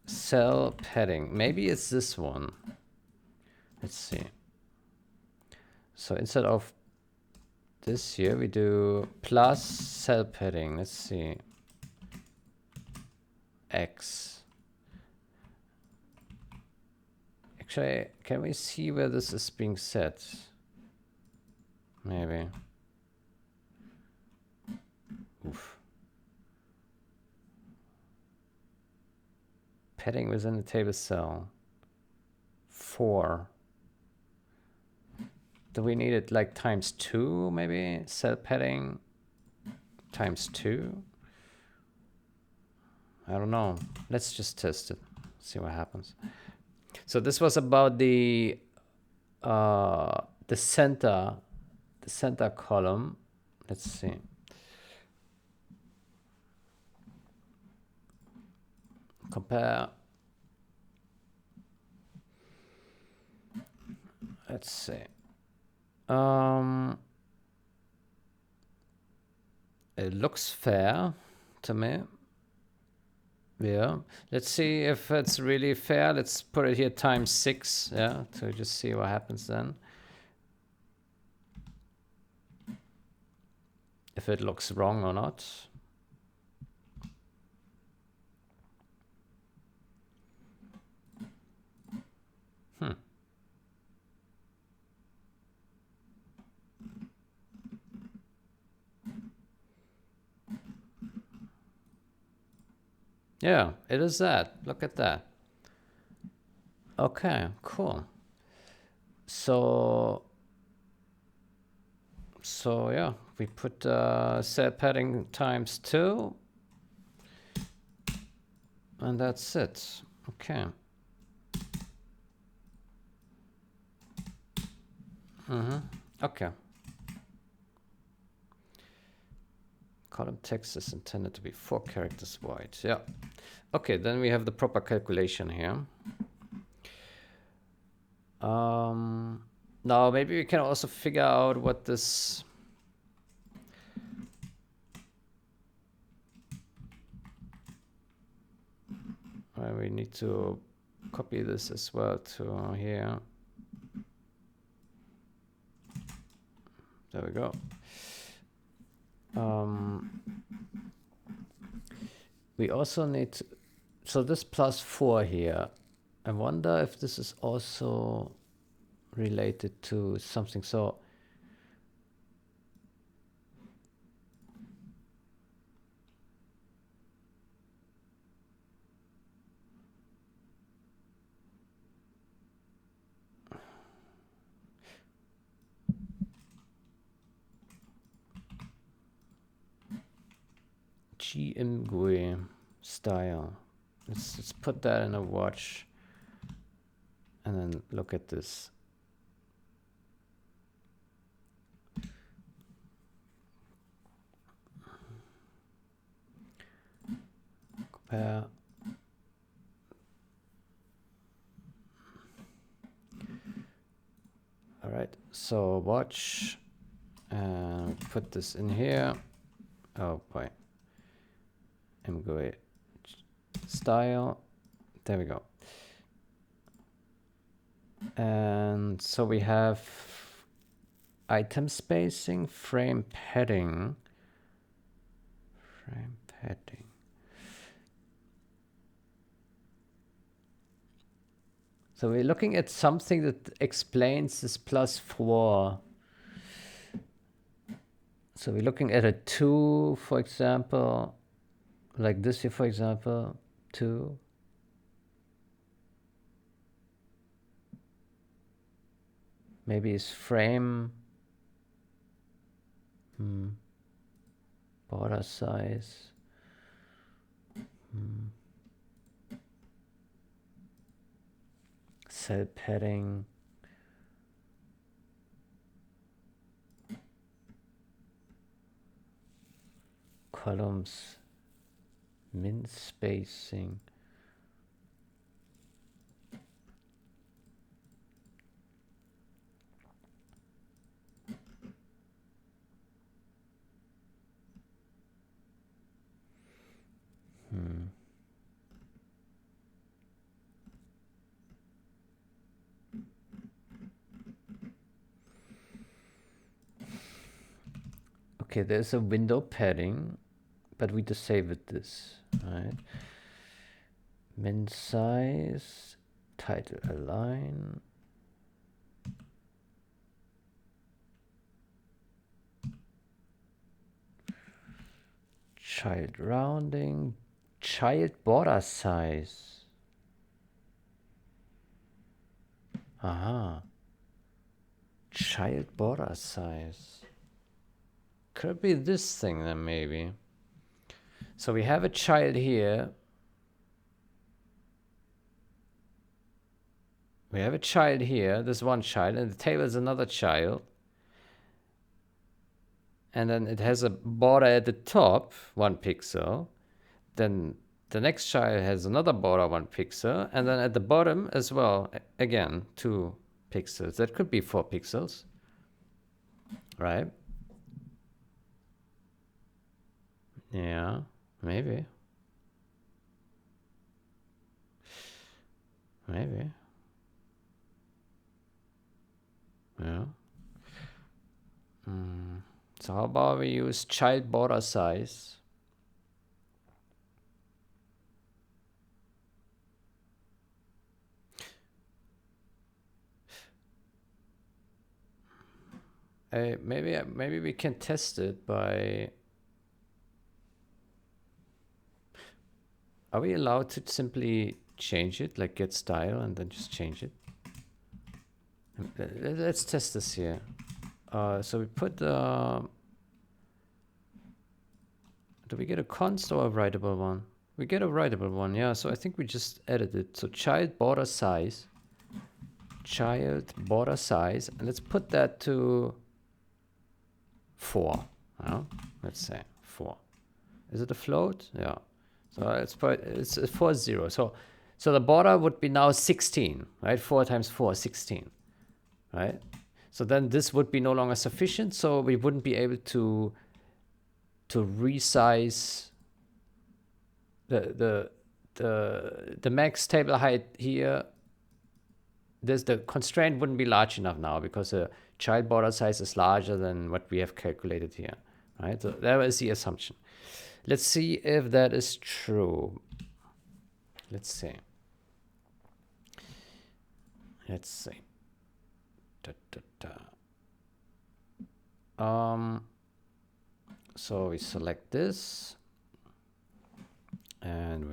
cell padding. Maybe it's this one. Let's see. So instead of this here, we do plus cell padding. Let's see. X. Actually, can we see where this is being set? Maybe. Oof. Padding within the table cell. 4. Do we need it like ×2 maybe? Cell padding ×2? I don't know. Let's just test it. See what happens. So this was about the center column. Let's see. Compare. Let's see. It looks fair to me. Yeah. Let's see if it's really fair. Let's put it here ×6. Yeah. To just see what happens then. If it looks wrong or not. Yeah, it is that. Look at that. Okay, cool. So yeah, we put cell padding ×2, and that's it. Okay. Okay. Column text is intended to be 4 characters wide. Yeah. Okay, then we have the proper calculation here. Now maybe we can also figure out what this we need to copy this as well to here. There we go. We also need to, so this +4 here, I wonder if this is also related to something. So GMGUI style. Let's put that in a watch and then look at this. Compare. All right, so watch and put this in here. Oh boy. MGUI style. There we go. And so we have item spacing, frame padding. Frame padding. So we're looking at something that explains this +4. So we're looking at a 2, for example, like this here, for example, 2. Maybe it's frame, border size. Cell padding. Columns. Min spacing. Okay, there's a window padding, but we disabled this, right? Min size, title align. Child rounding, child border size. Aha. Child border size. Could be this thing then maybe. So we have a child here. We have a child here. There's one child, and the table is another child. And then it has a border at the top, 1 pixel. Then the next child has another border, 1 pixel. And then at the bottom as well, again, 2 pixels. That could be 4 pixels, right? Yeah, maybe. Maybe. Yeah. So how about we use child border size? Maybe we can test it by. Are we allowed to simply change it, like get style and then just change it? Let's test this here. So we put do we get a const or a writable one? We get a writable one, yeah. So I think we just added it. So child border size, and let's put that to 4. Let's say 4. Is it a float? Yeah. So it's 40. So the border would be now 16, right? 4 times 4, 16, right? So then this would be no longer sufficient. So we wouldn't be able to resize the the max table height here, the constraint wouldn't be large enough now because the child border size is larger than what we have calculated here, right? So that was the assumption. Let's see if that is true. Let's see. Let's see. So we select this and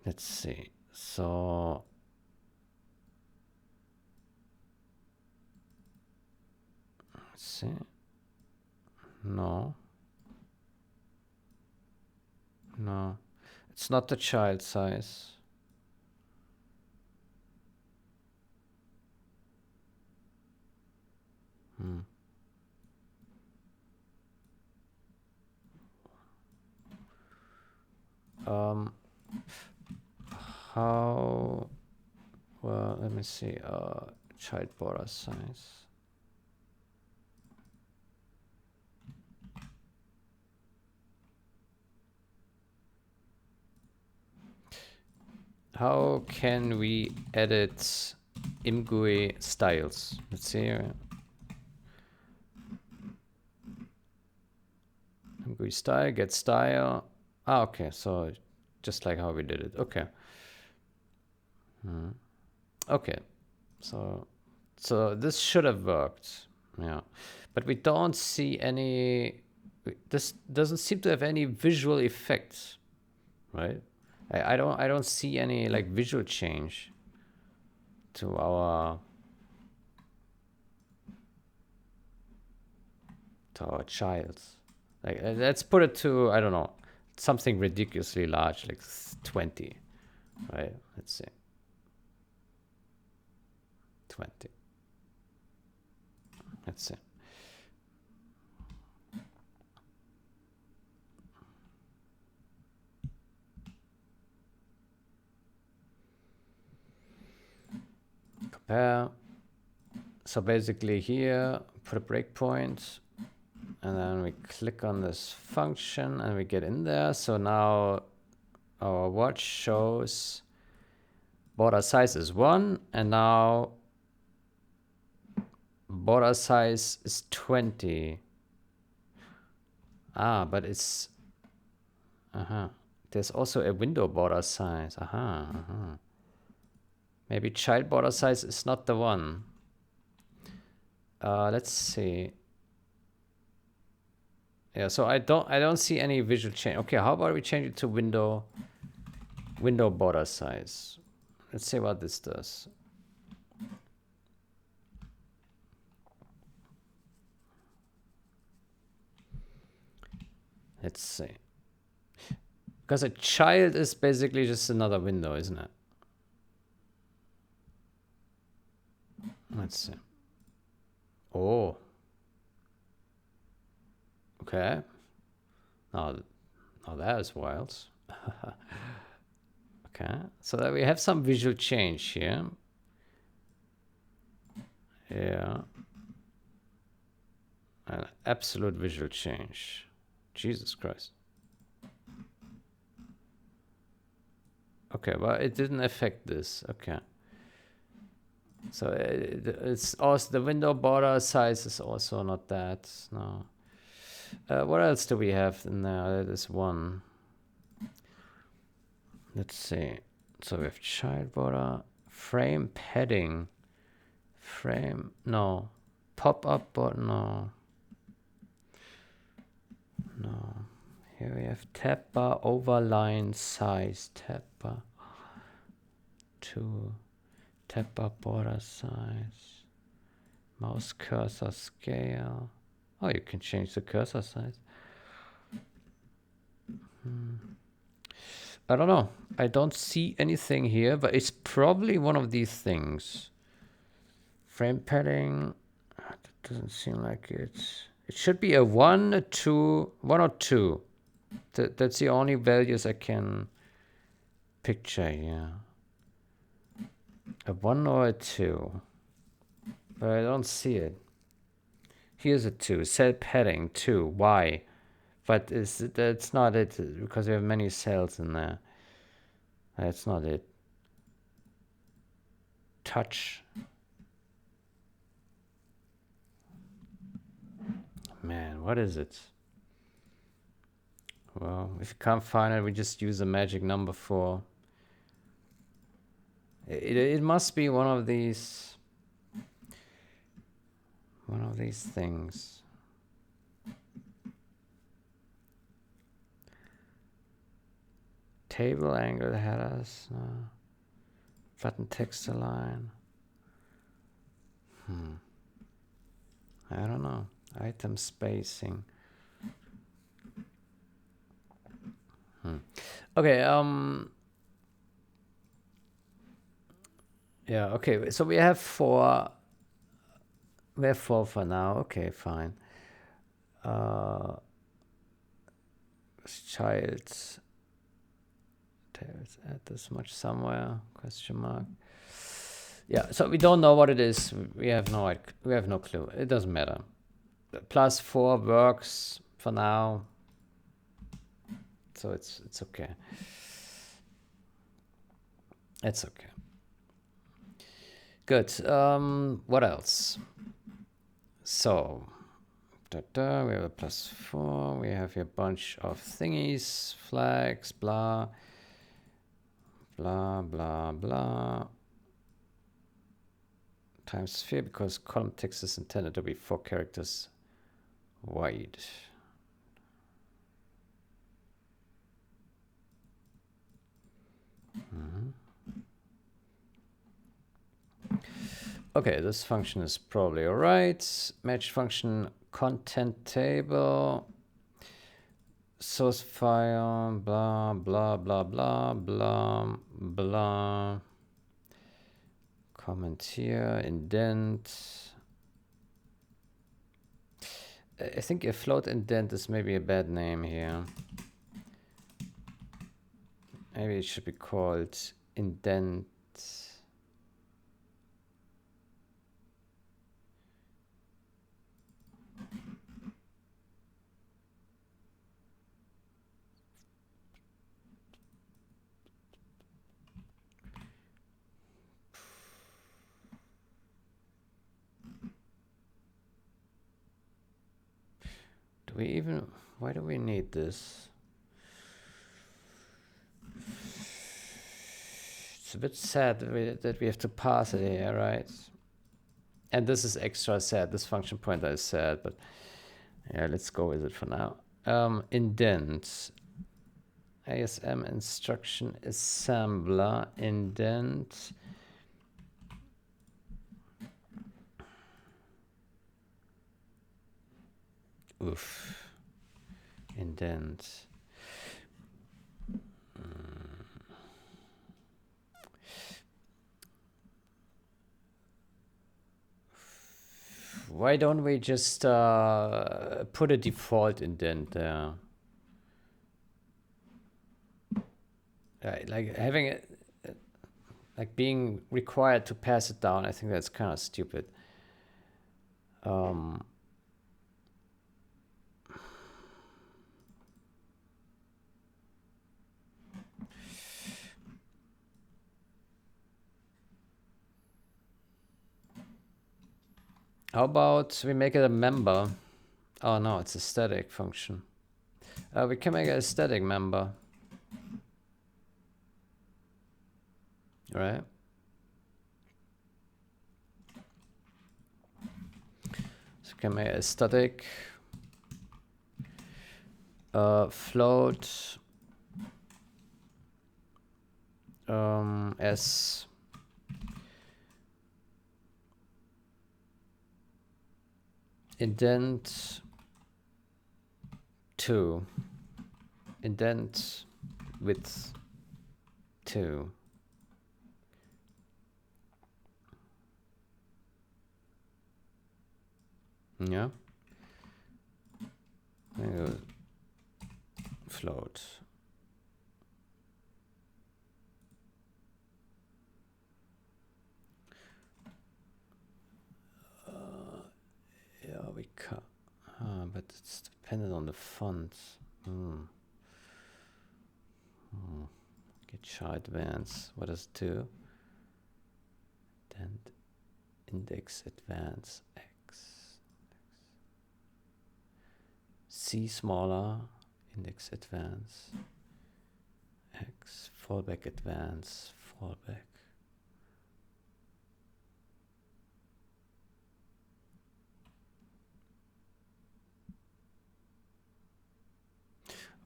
let's see. So let's see. No, it's not the child size. How, well, let me see, child border size. How can we edit ImGUI styles? Let's see. ImGUI style, get style. Ah, okay, so just like how we did it. Okay. Okay, so this should have worked. Yeah, but we don't see any. This doesn't seem to have any visual effects, right? I don't see any like visual change to our child. Like let's put it to, I don't know, something ridiculously large, like 20, right? Let's see. 20. Let's see. Compare. So basically here, put a breakpoint, and then we click on this function and we get in there. So now our watch shows border size is 1, and now border size is 20. Ah, but it's, there's also a window border size. Maybe child border size is not the one. Let's see. Yeah, so I don't see any visual change. Okay, how about we change it to window border size? Let's see what this does. Let's see. Because a child is basically just another window, isn't it? Let's see. Oh. Okay. Now that is wild. Okay, so that we have some visual change here. Yeah. An absolute visual change. Jesus Christ. Okay, well, it didn't affect this. Okay. So it's also the window border size is also not that. No. What else do we have in there? That is one. Let's see. So we have child border, frame padding, frame, no. Pop-up border, no. No. Here we have tab bar overline size, tab bar 2, tab bar border size, mouse cursor scale. Oh, you can change the cursor size. I don't know. I don't see anything here, but it's probably one of these things. Frame padding, that doesn't seem like it. It should be a 1, a 2, 1 or 2. That's the only values I can picture here. A 1 or a 2. But I don't see it. Here's a 2. Cell padding 2. Why? But that's not it, because we have many cells in there. That's not it. Touch. Man, what is it? Well, if you can't find it, we just use a magic number for... It must be one of these things. Table angle headers. No. Button text align. I don't know. Item spacing. Okay, yeah, okay. So we have 4. We have 4 for now. Okay, fine. Child. Let's add this much somewhere. Question mark. Yeah, so we don't know what it is. We have no clue. It doesn't matter. +4 works for now. So it's okay. It's okay. Good. What else? So, we have a +4. We have here a bunch of thingies, flags, blah, blah, blah, blah. Times sphere, because column text is intended to be 4 characters wide. Okay, this function is probably all right. Match function, content table, source file, blah, blah, blah, blah, blah, blah. Comment here, indent. I think a float indent is maybe a bad name here. Maybe it should be called indent. Do we even, why do we need this? It's a bit sad that we have to pass it here, right? And this is extra sad. This function pointer is sad, but yeah, let's go with it for now. Indent. ASM instruction assembler indent. Oof. Indent. Why don't we just put a default indent there? Like having it, like being required to pass it down, I think that's kind of stupid. How about we make it a member? Oh no, it's a static function. We can make it a static member. Right? So we can make a static float s indent 2, indent width 2. Yeah. Float. Yeah, we can. But it's dependent on the font. Get char advance. What does it do? Then index advance X. C smaller. Index advance X. Fallback advance. Fallback.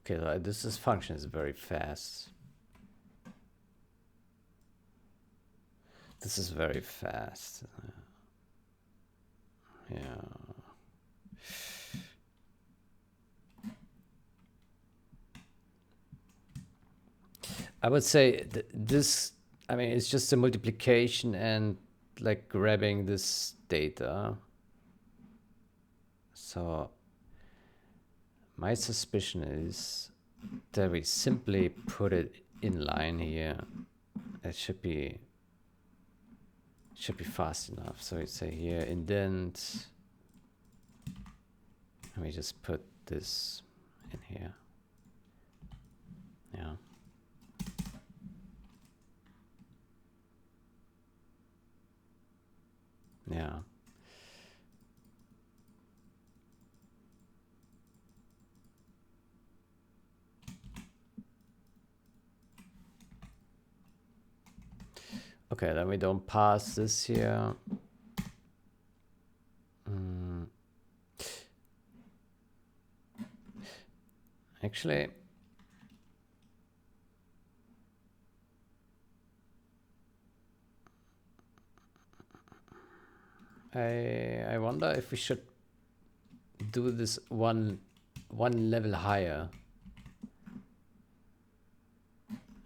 Okay, so this function is very fast. This is very fast. Yeah. I would say this, I mean, it's just a multiplication and like grabbing this data. So my suspicion is that we simply put it in line here. It should be fast enough. So we say here indent, and we just put this in here. Yeah. Yeah. Okay, then we don't pass this here. Actually, I wonder if we should do this one level higher.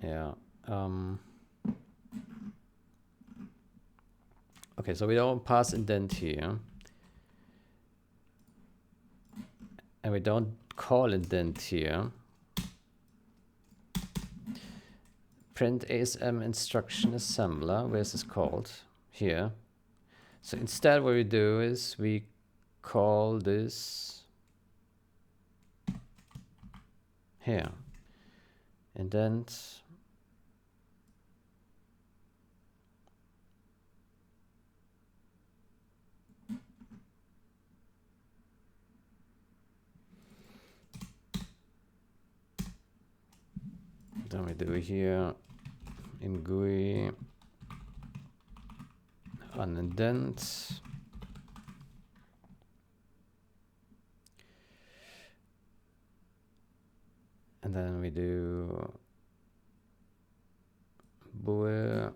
Yeah. Okay, so we don't pass indent here. And we don't call indent here. Print ASM instruction assembler. Where's this called? Here. So instead what we do is we call this here. Indent. Then we do here in GUI an indent. And then we do bool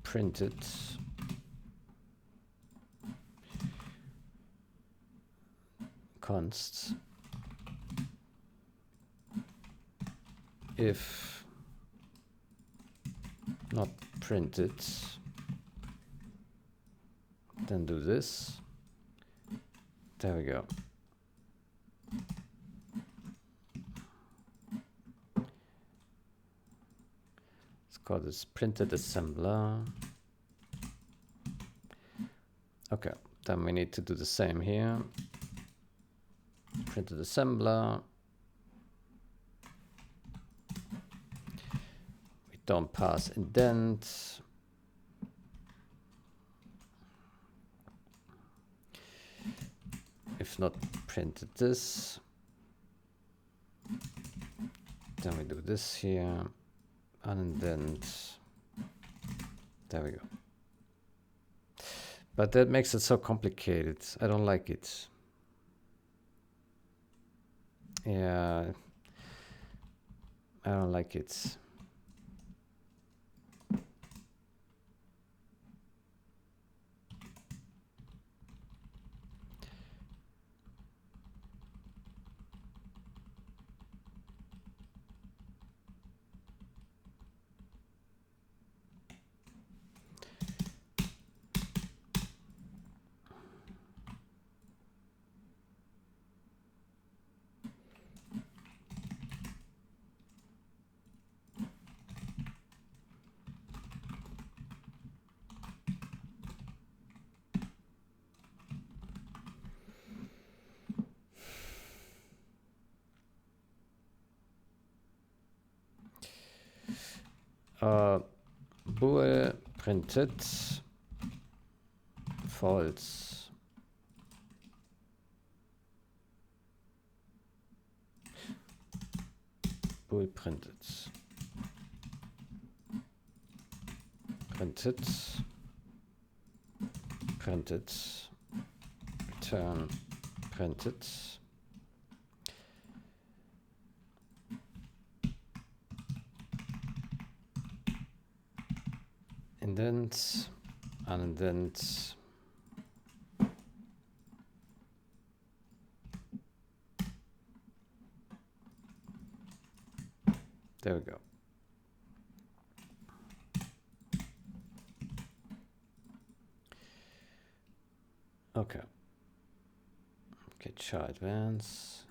printed const if not printed, then do this. There we go. Let's call this printed assembler. Okay, then we need to do the same here. Printed assembler. We don't pass indent. If not printed this, then we do this here, unindent. There we go. But that makes it so complicated. I don't like it. Yeah, I don't like it. bool printed false. Bool printed return printed. Indent, unindent. There we go. Okay. Get char advance.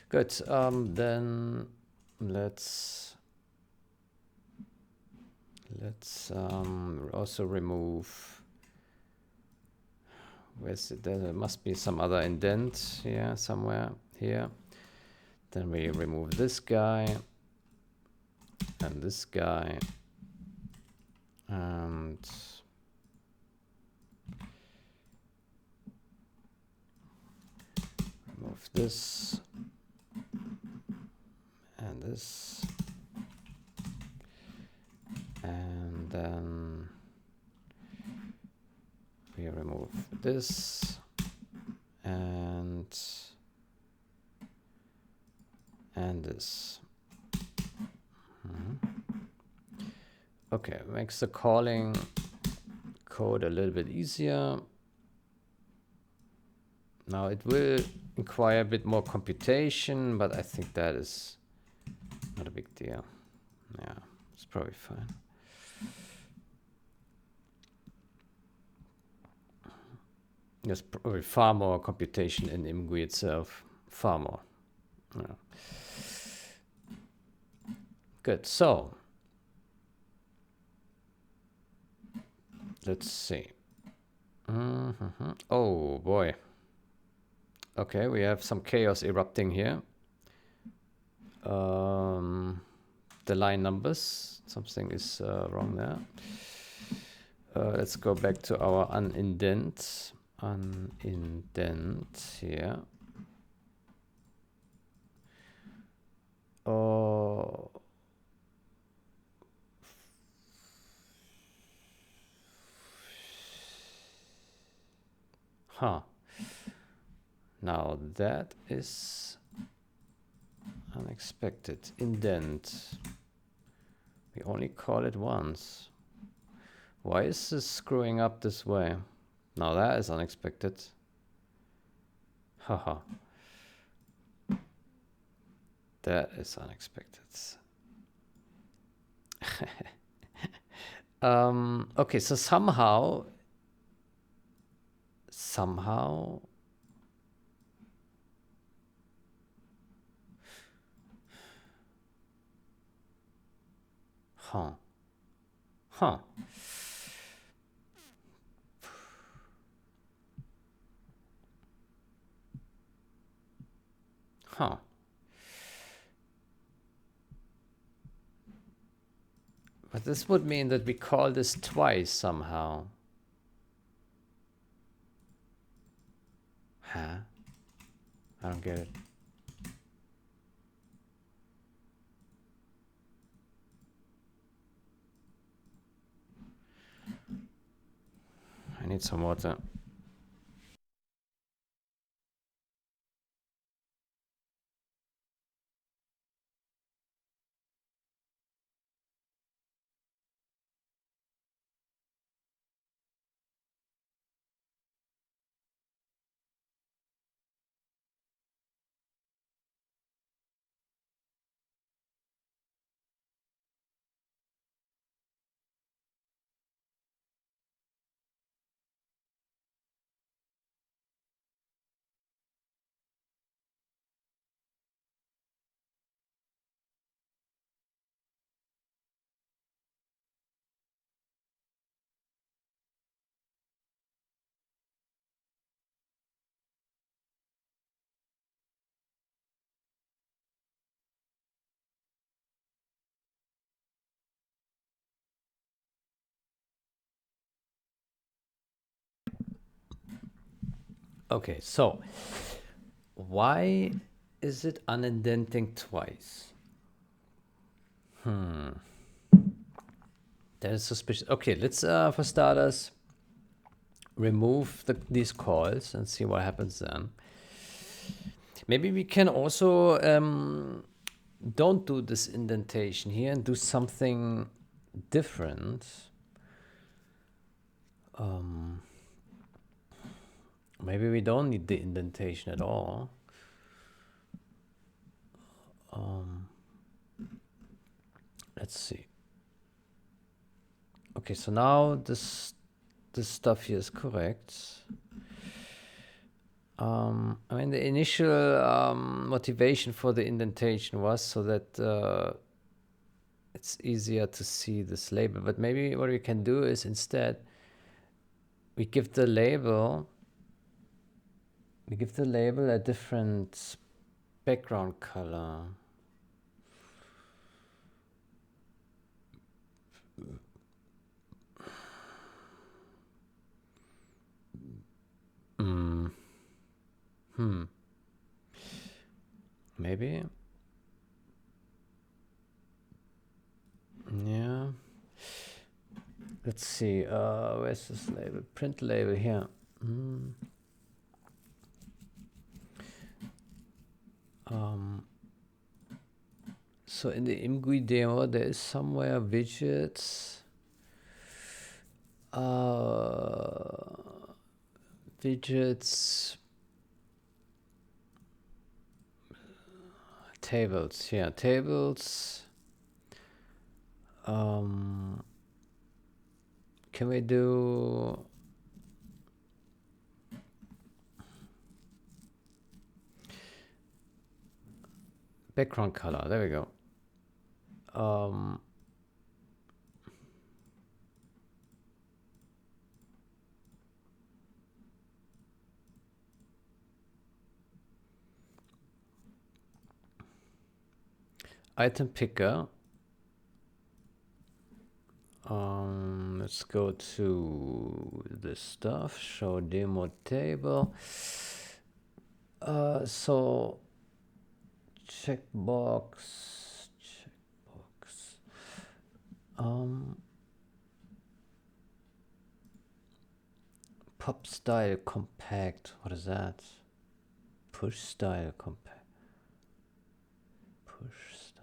Good. Then let's also remove. Where's it? There must be some other indent here somewhere here. Then we remove this guy and this guy and remove this and this, and then we remove this and this. Okay, makes the calling code a little bit easier. Now it will require a bit more computation, but I think that is not a big deal. Yeah, it's probably fine. There's probably far more computation in ImGui itself. Far more. Yeah. Good. So let's see. Oh boy. Okay, we have some chaos erupting here. The line numbers. Something is wrong there. Let's go back to our unindent. Unindent here. Oh. Huh. Now that is unexpected. Indent. We only call it once. Why is this screwing up this way? Now that is unexpected. Haha. That is unexpected. Okay, so somehow huh. Huh. Huh. But this would mean that we call this twice somehow. Huh? I don't get it. I need some water. Okay, so why is it unindenting twice? That is suspicious. Okay, let's for starters remove these calls and see what happens then. Maybe we can also don't do this indentation here and do something different. Maybe we don't need the indentation at all. Let's see. Okay, so now this stuff here is correct. I mean, the initial motivation for the indentation was so that it's easier to see this label. But maybe what we can do is instead we give the label a different background color. Maybe. Yeah. Let's see. Where's this label? Print label here. So in the ImGUI demo, there is somewhere widgets. Widgets. Tables. Yeah, tables. Can we do background color? There we go. Item picker. Let's go to the stuff, show demo table. So checkbox. Pop style compact. What is that? Push style compact. Push style.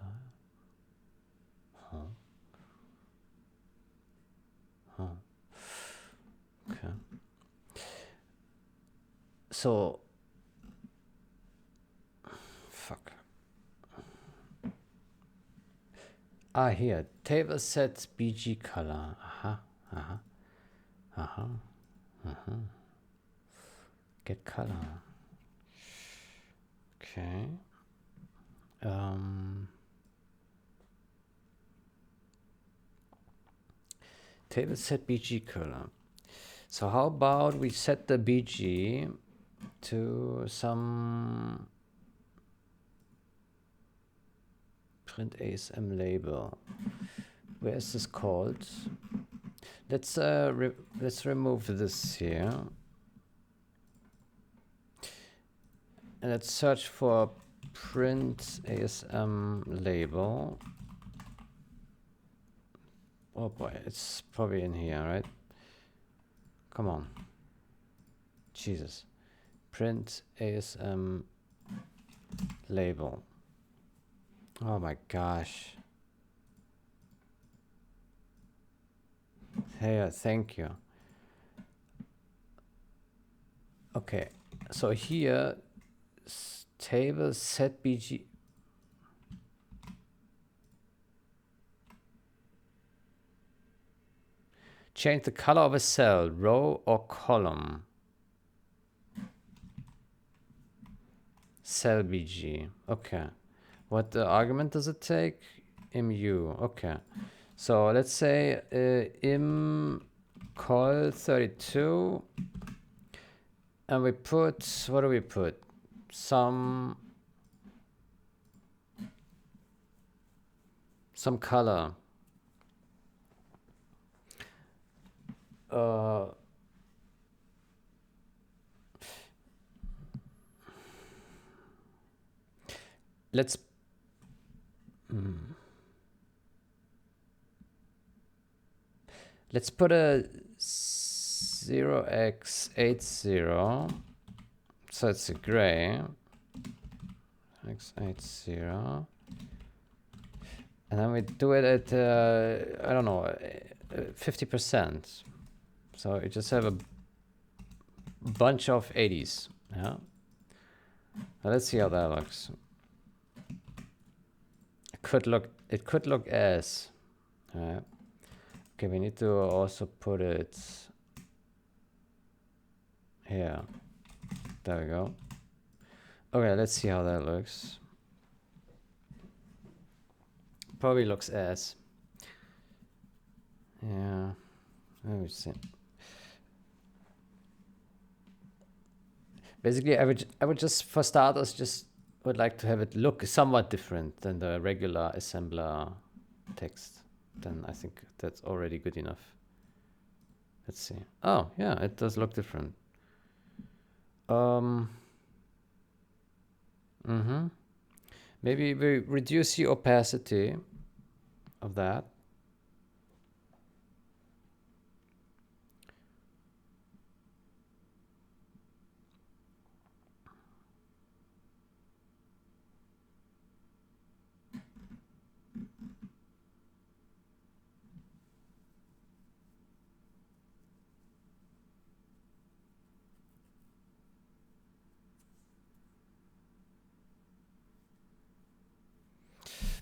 Okay. So, fuck. Here, table set BG color. Get color. Okay. Table set BG color. So how about we set the BG to some print ASM label. Where is this called? Let's remove this here. And let's search for print ASM label. Oh boy, it's probably in here, right? Come on. Jesus. Print ASM label. Oh my gosh. Hey, thank you. Okay, so here, table set BG. Change the color of a cell, row or column. Cell BG. Okay. What argument does it take? Mu. Okay. So let's say im col 32. And we put, what do we put? Some color. let's let's put a 0x80, so it's a gray, x80, and then we do it at I don't know, 50%. So you just have a bunch of 80s. Yeah. Now let's see how that looks. It could look as. Alright. Okay, we need to also put it here. There we go. Okay, let's see how that looks. Probably looks as. Yeah. Let me see. Basically, I would just, for starters, just would like to have it look somewhat different than the regular assembler text. Then I think that's already good enough. Let's see. Oh, yeah, it does look different. Maybe we reduce the opacity of that.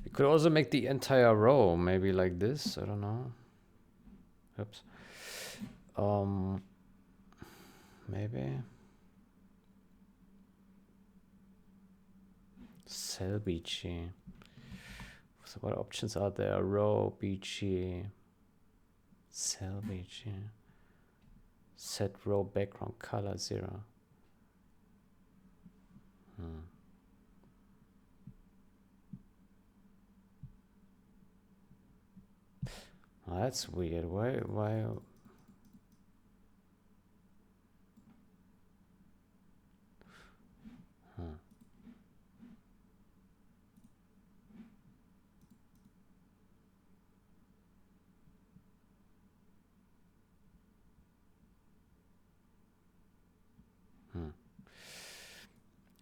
We could also make the entire row maybe like this. I don't know. Oops. Maybe cell beachy. So what options are there? Row beachy, cell beachy, set row background color 0. Oh, that's weird. Why?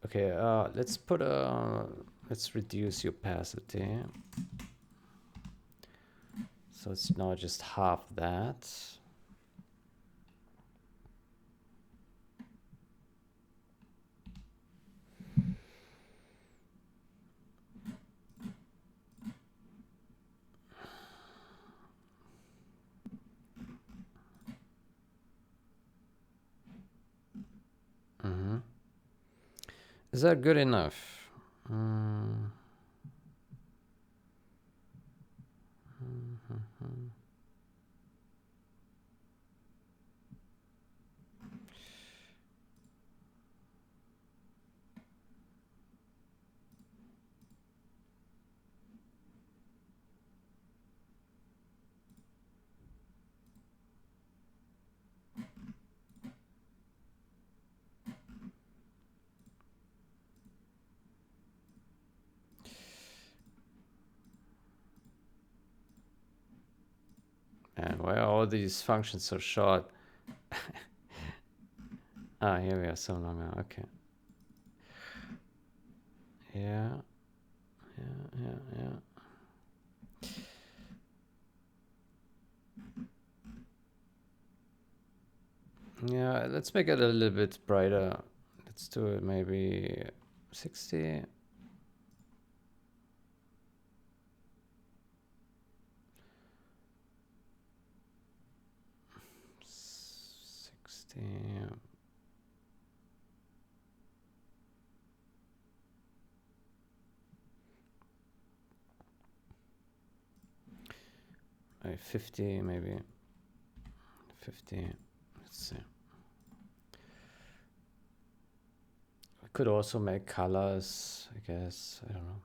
Okay, let's reduce the opacity. So it's now just half that. Is that good enough? And why are all these functions so short? Ah, here we are, so longer. Okay. Yeah. Yeah, let's make it a little bit brighter. Let's do it maybe 60. 60. Maybe 50, maybe 50. Let's see. We could also make colors, I guess. I don't know.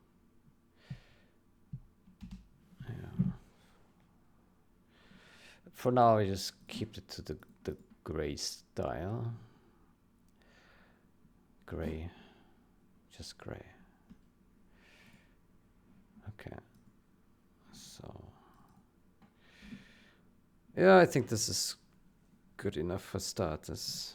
Yeah. For now, we just keep it to the gray style. Gray. Just gray. Okay. So, yeah, I think this is good enough for starters.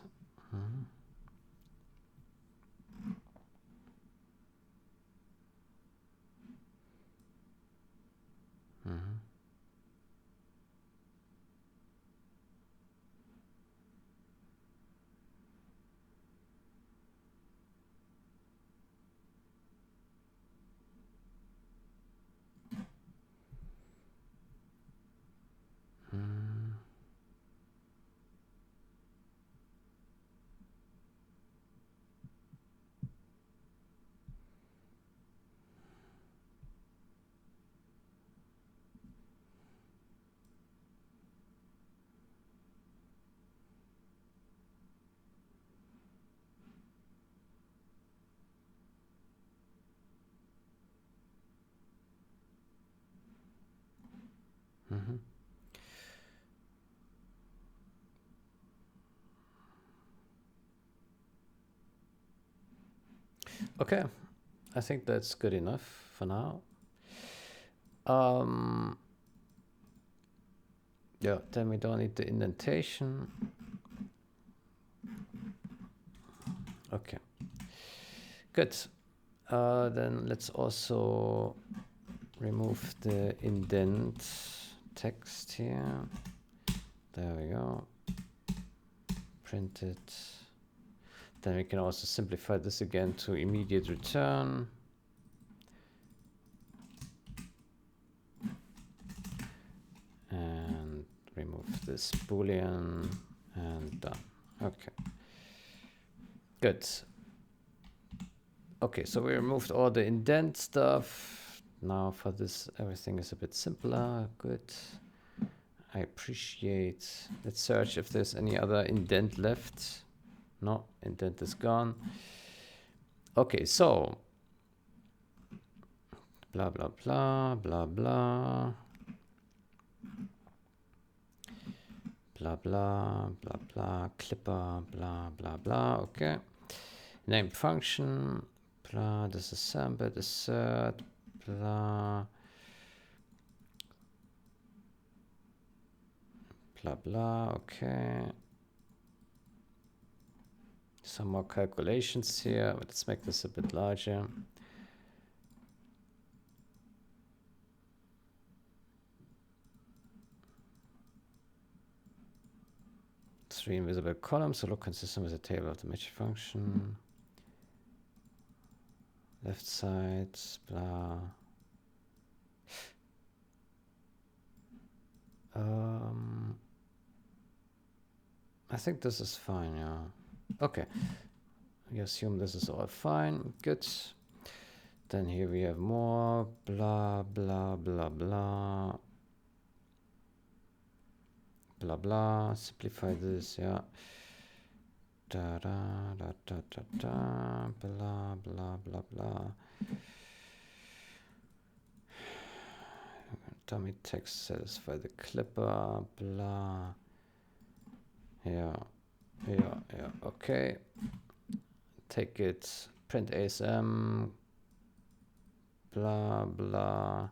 Okay, I think that's good enough for now. Yeah, then we don't need the indentation. Okay, good. Then let's also remove the indent text here. There we go. Print it. Then we can also simplify this again to immediate return. And remove this boolean and done. Okay. Good. Okay, so we removed all the indent stuff. Now for this, everything is a bit simpler. Good. I appreciate. Let's search if there's any other indent left. No, indent is gone. Okay, so blah, blah, blah, blah, blah. Blah, blah, blah, blah, clipper, blah, blah, blah. Okay. Name function, blah, disassemble, assert, blah, blah, blah. Okay. Some more calculations here. Let's make this a bit larger. Three invisible columns, so look consistent with the table of the match function. Left side, blah. I think this is fine, yeah. Okay. We assume this is all fine. Good. Then here we have more blah, blah, blah, blah. Blah, blah. Simplify this, yeah. Da, da, da, da, da, da. Blah, blah, blah, blah. Dummy text satisfy the clipper. Blah. Yeah. Yeah, yeah. Okay. Take it. Print ASM. Blah, blah.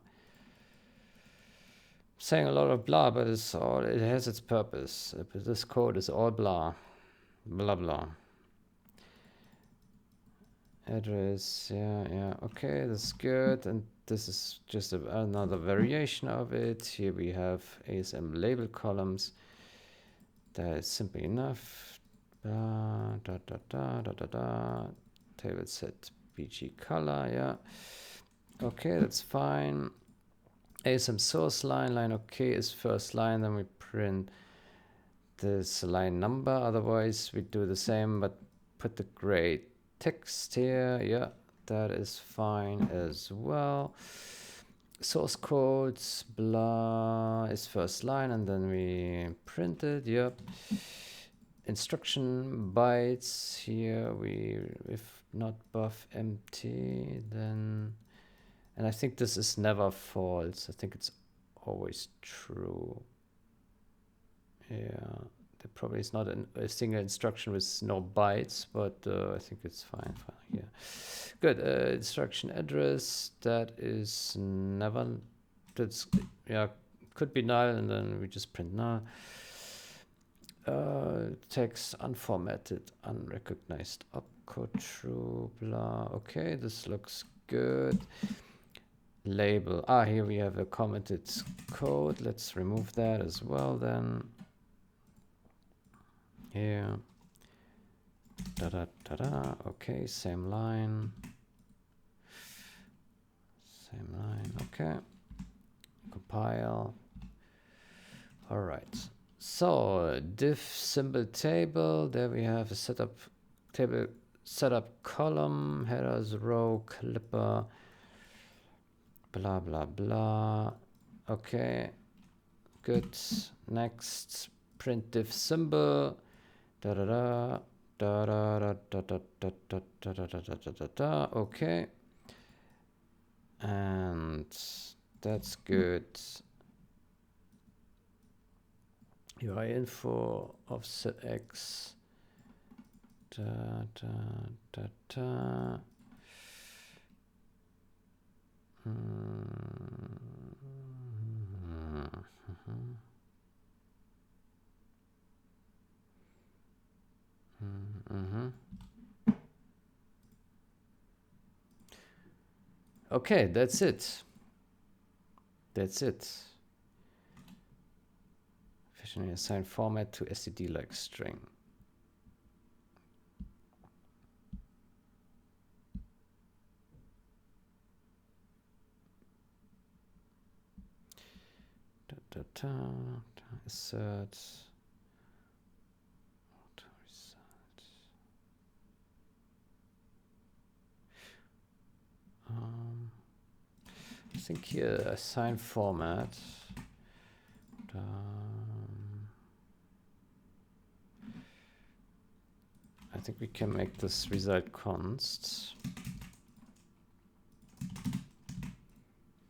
Saying a lot of blah, but it's all, it has its purpose. This code is all blah. Blah, blah. Address, yeah, yeah. Okay, that's good. And this is just another variation of it. Here we have ASM label columns. That is simple enough. Da, da, da, da, da, da, da. Table set BG color, yeah. Okay, that's fine. ASM source line, line okay is first line, then we print this line number. Otherwise, we do the same, but put the gray text here. Yeah, that is fine as well. Source codes, blah, is first line, and then we print it. Yep. Instruction bytes here. We, if not buff empty, then, and I think this is never false. I think it's always true. Yeah, there probably is not a single instruction with no bytes, but I think it's fine here. Good. Instruction address, that is never, that's, yeah, could be null, and then we just print null. Text unformatted, unrecognized opcode true, blah. Okay, this looks good. Label. Ah, here we have a commented code. Let's remove that as well then. Here. Da da da da. Okay, same line. Same line. Okay. Compile. All right. So div symbol table. There we have a setup table, setup column, headers, row, clipper, blah blah blah. Okay. Good. Next. Print div symbol. Da da da. Da da da da da da da da da da da da da. Okay. And that's good. UI info offset X. Da da da da. Okay, that's it. That's it. Efficiently assign format to std like string. Da, da, da, assert. I think here assign format. I think we can make this result const.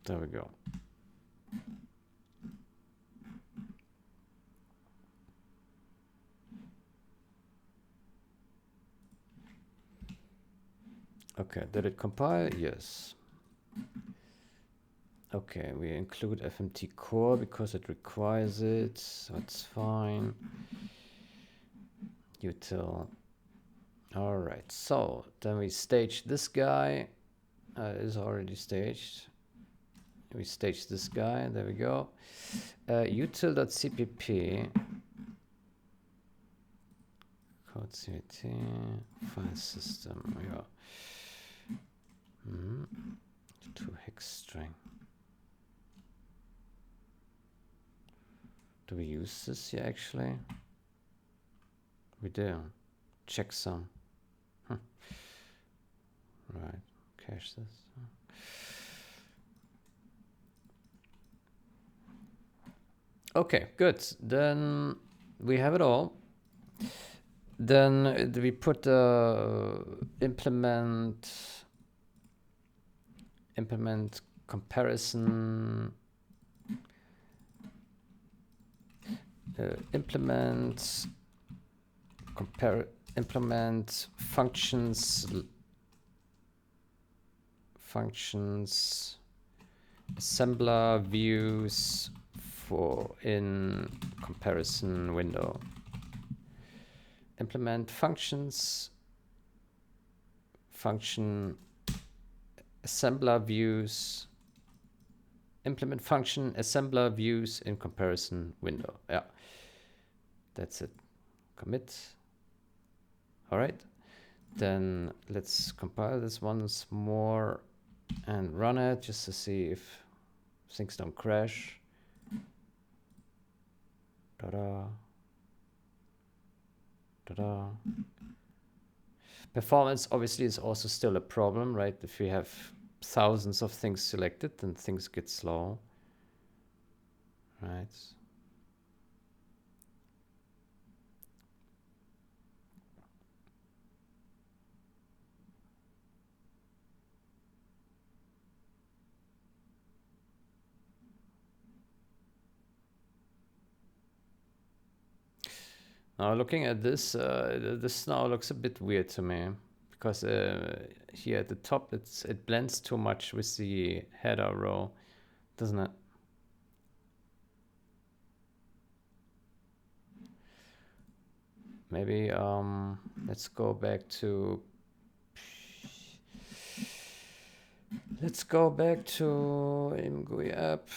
There we go. Okay, did it compile? Yes. Okay, we include FMT core because it requires it, so it's fine. Util. All right, so then we stage this guy. Is already staged. We stage this guy. There we go. Util.cpp. Code CVT file system. Yeah. To hex string. Do we use this here actually? We do. Checksum. Right. Cache this. Okay, good. Then we have it all. Then we put implement comparison. Implement functions assembler views for in comparison window. Implement functions function assembler views. Implement function assembler views in comparison window. Yeah, that's it. Commit. All right, then let's compile this once more and run it just to see if things don't crash. Ta-da. Ta-da. Performance obviously is also still a problem, right? If you have thousands of things selected, then things get slow, right? Now looking at this, this now looks a bit weird to me because here at the top it blends too much with the header row, doesn't it? Maybe let's go back to MGUI app.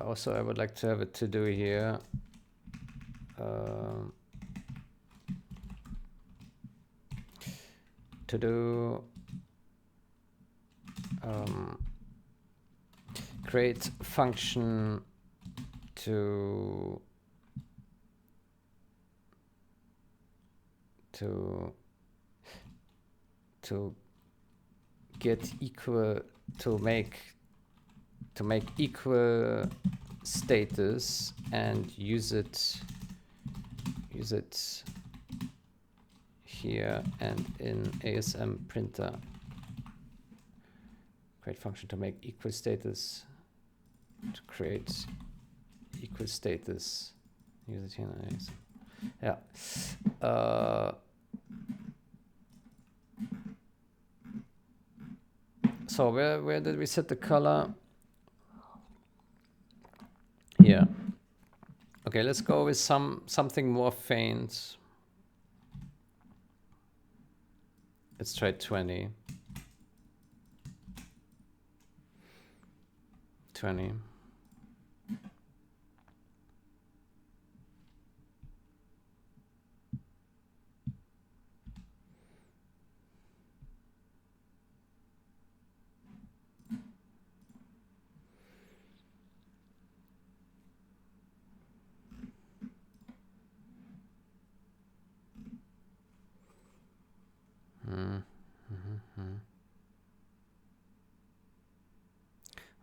Also, I would like to have a to-do here. To do create function to get equal, to make equal status and use it here and in ASM printer. Create function to make equal status, to create equal status. Use it here in ASM. Yeah. So where did we set the color? Here. Okay, let's go with something more faint. Let's try 20. 20.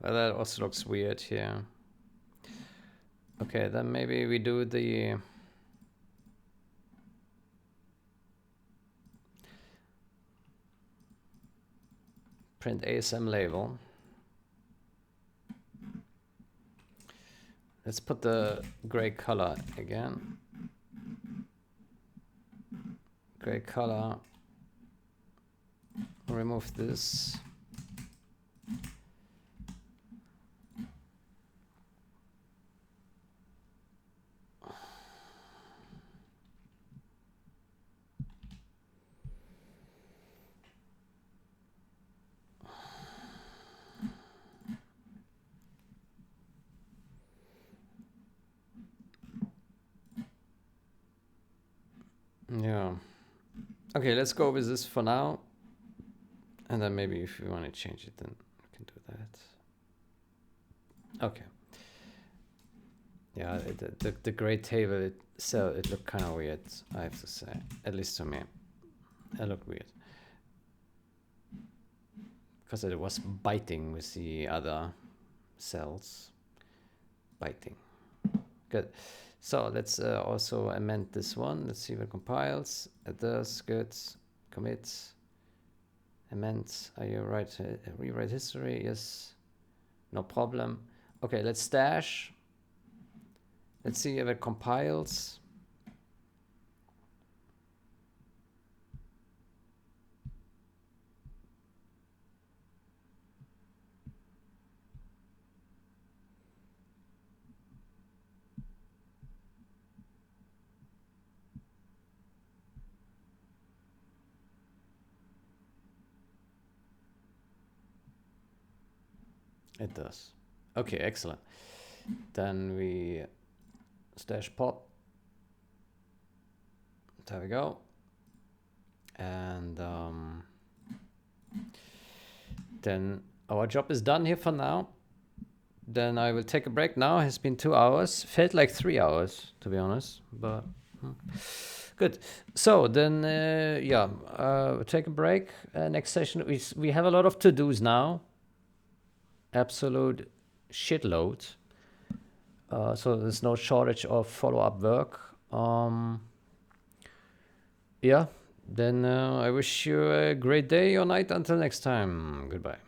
Well, that also looks weird here. Okay, then maybe we do the print ASM label. Let's put the gray color again. Gray color. Remove this. Yeah. Okay, let's go with this for now. And then maybe if you want to change it, then we can do that. Okay. Yeah, the gray table it looked kind of weird, I have to say. At least to me. It looked weird. Because it was biting with the other cells. Biting. Good. So let's also amend this one. Let's see if it compiles. It does. Good. Commit. Amend. Are you right? Rewrite history. Yes. No problem. Okay, let's stash. Let's see if it compiles. It does. Okay, excellent. Then we stash pop. There we go. And then our job is done here for now. Then I will take a break now. It has been 2 hours. Felt like 3 hours, to be honest. But good. So then, yeah, take a break. Next session, we have a lot of to-dos now. Absolute shitload. So there's no shortage of follow-up work. Yeah, Then I wish you a great day or night until next time. Goodbye.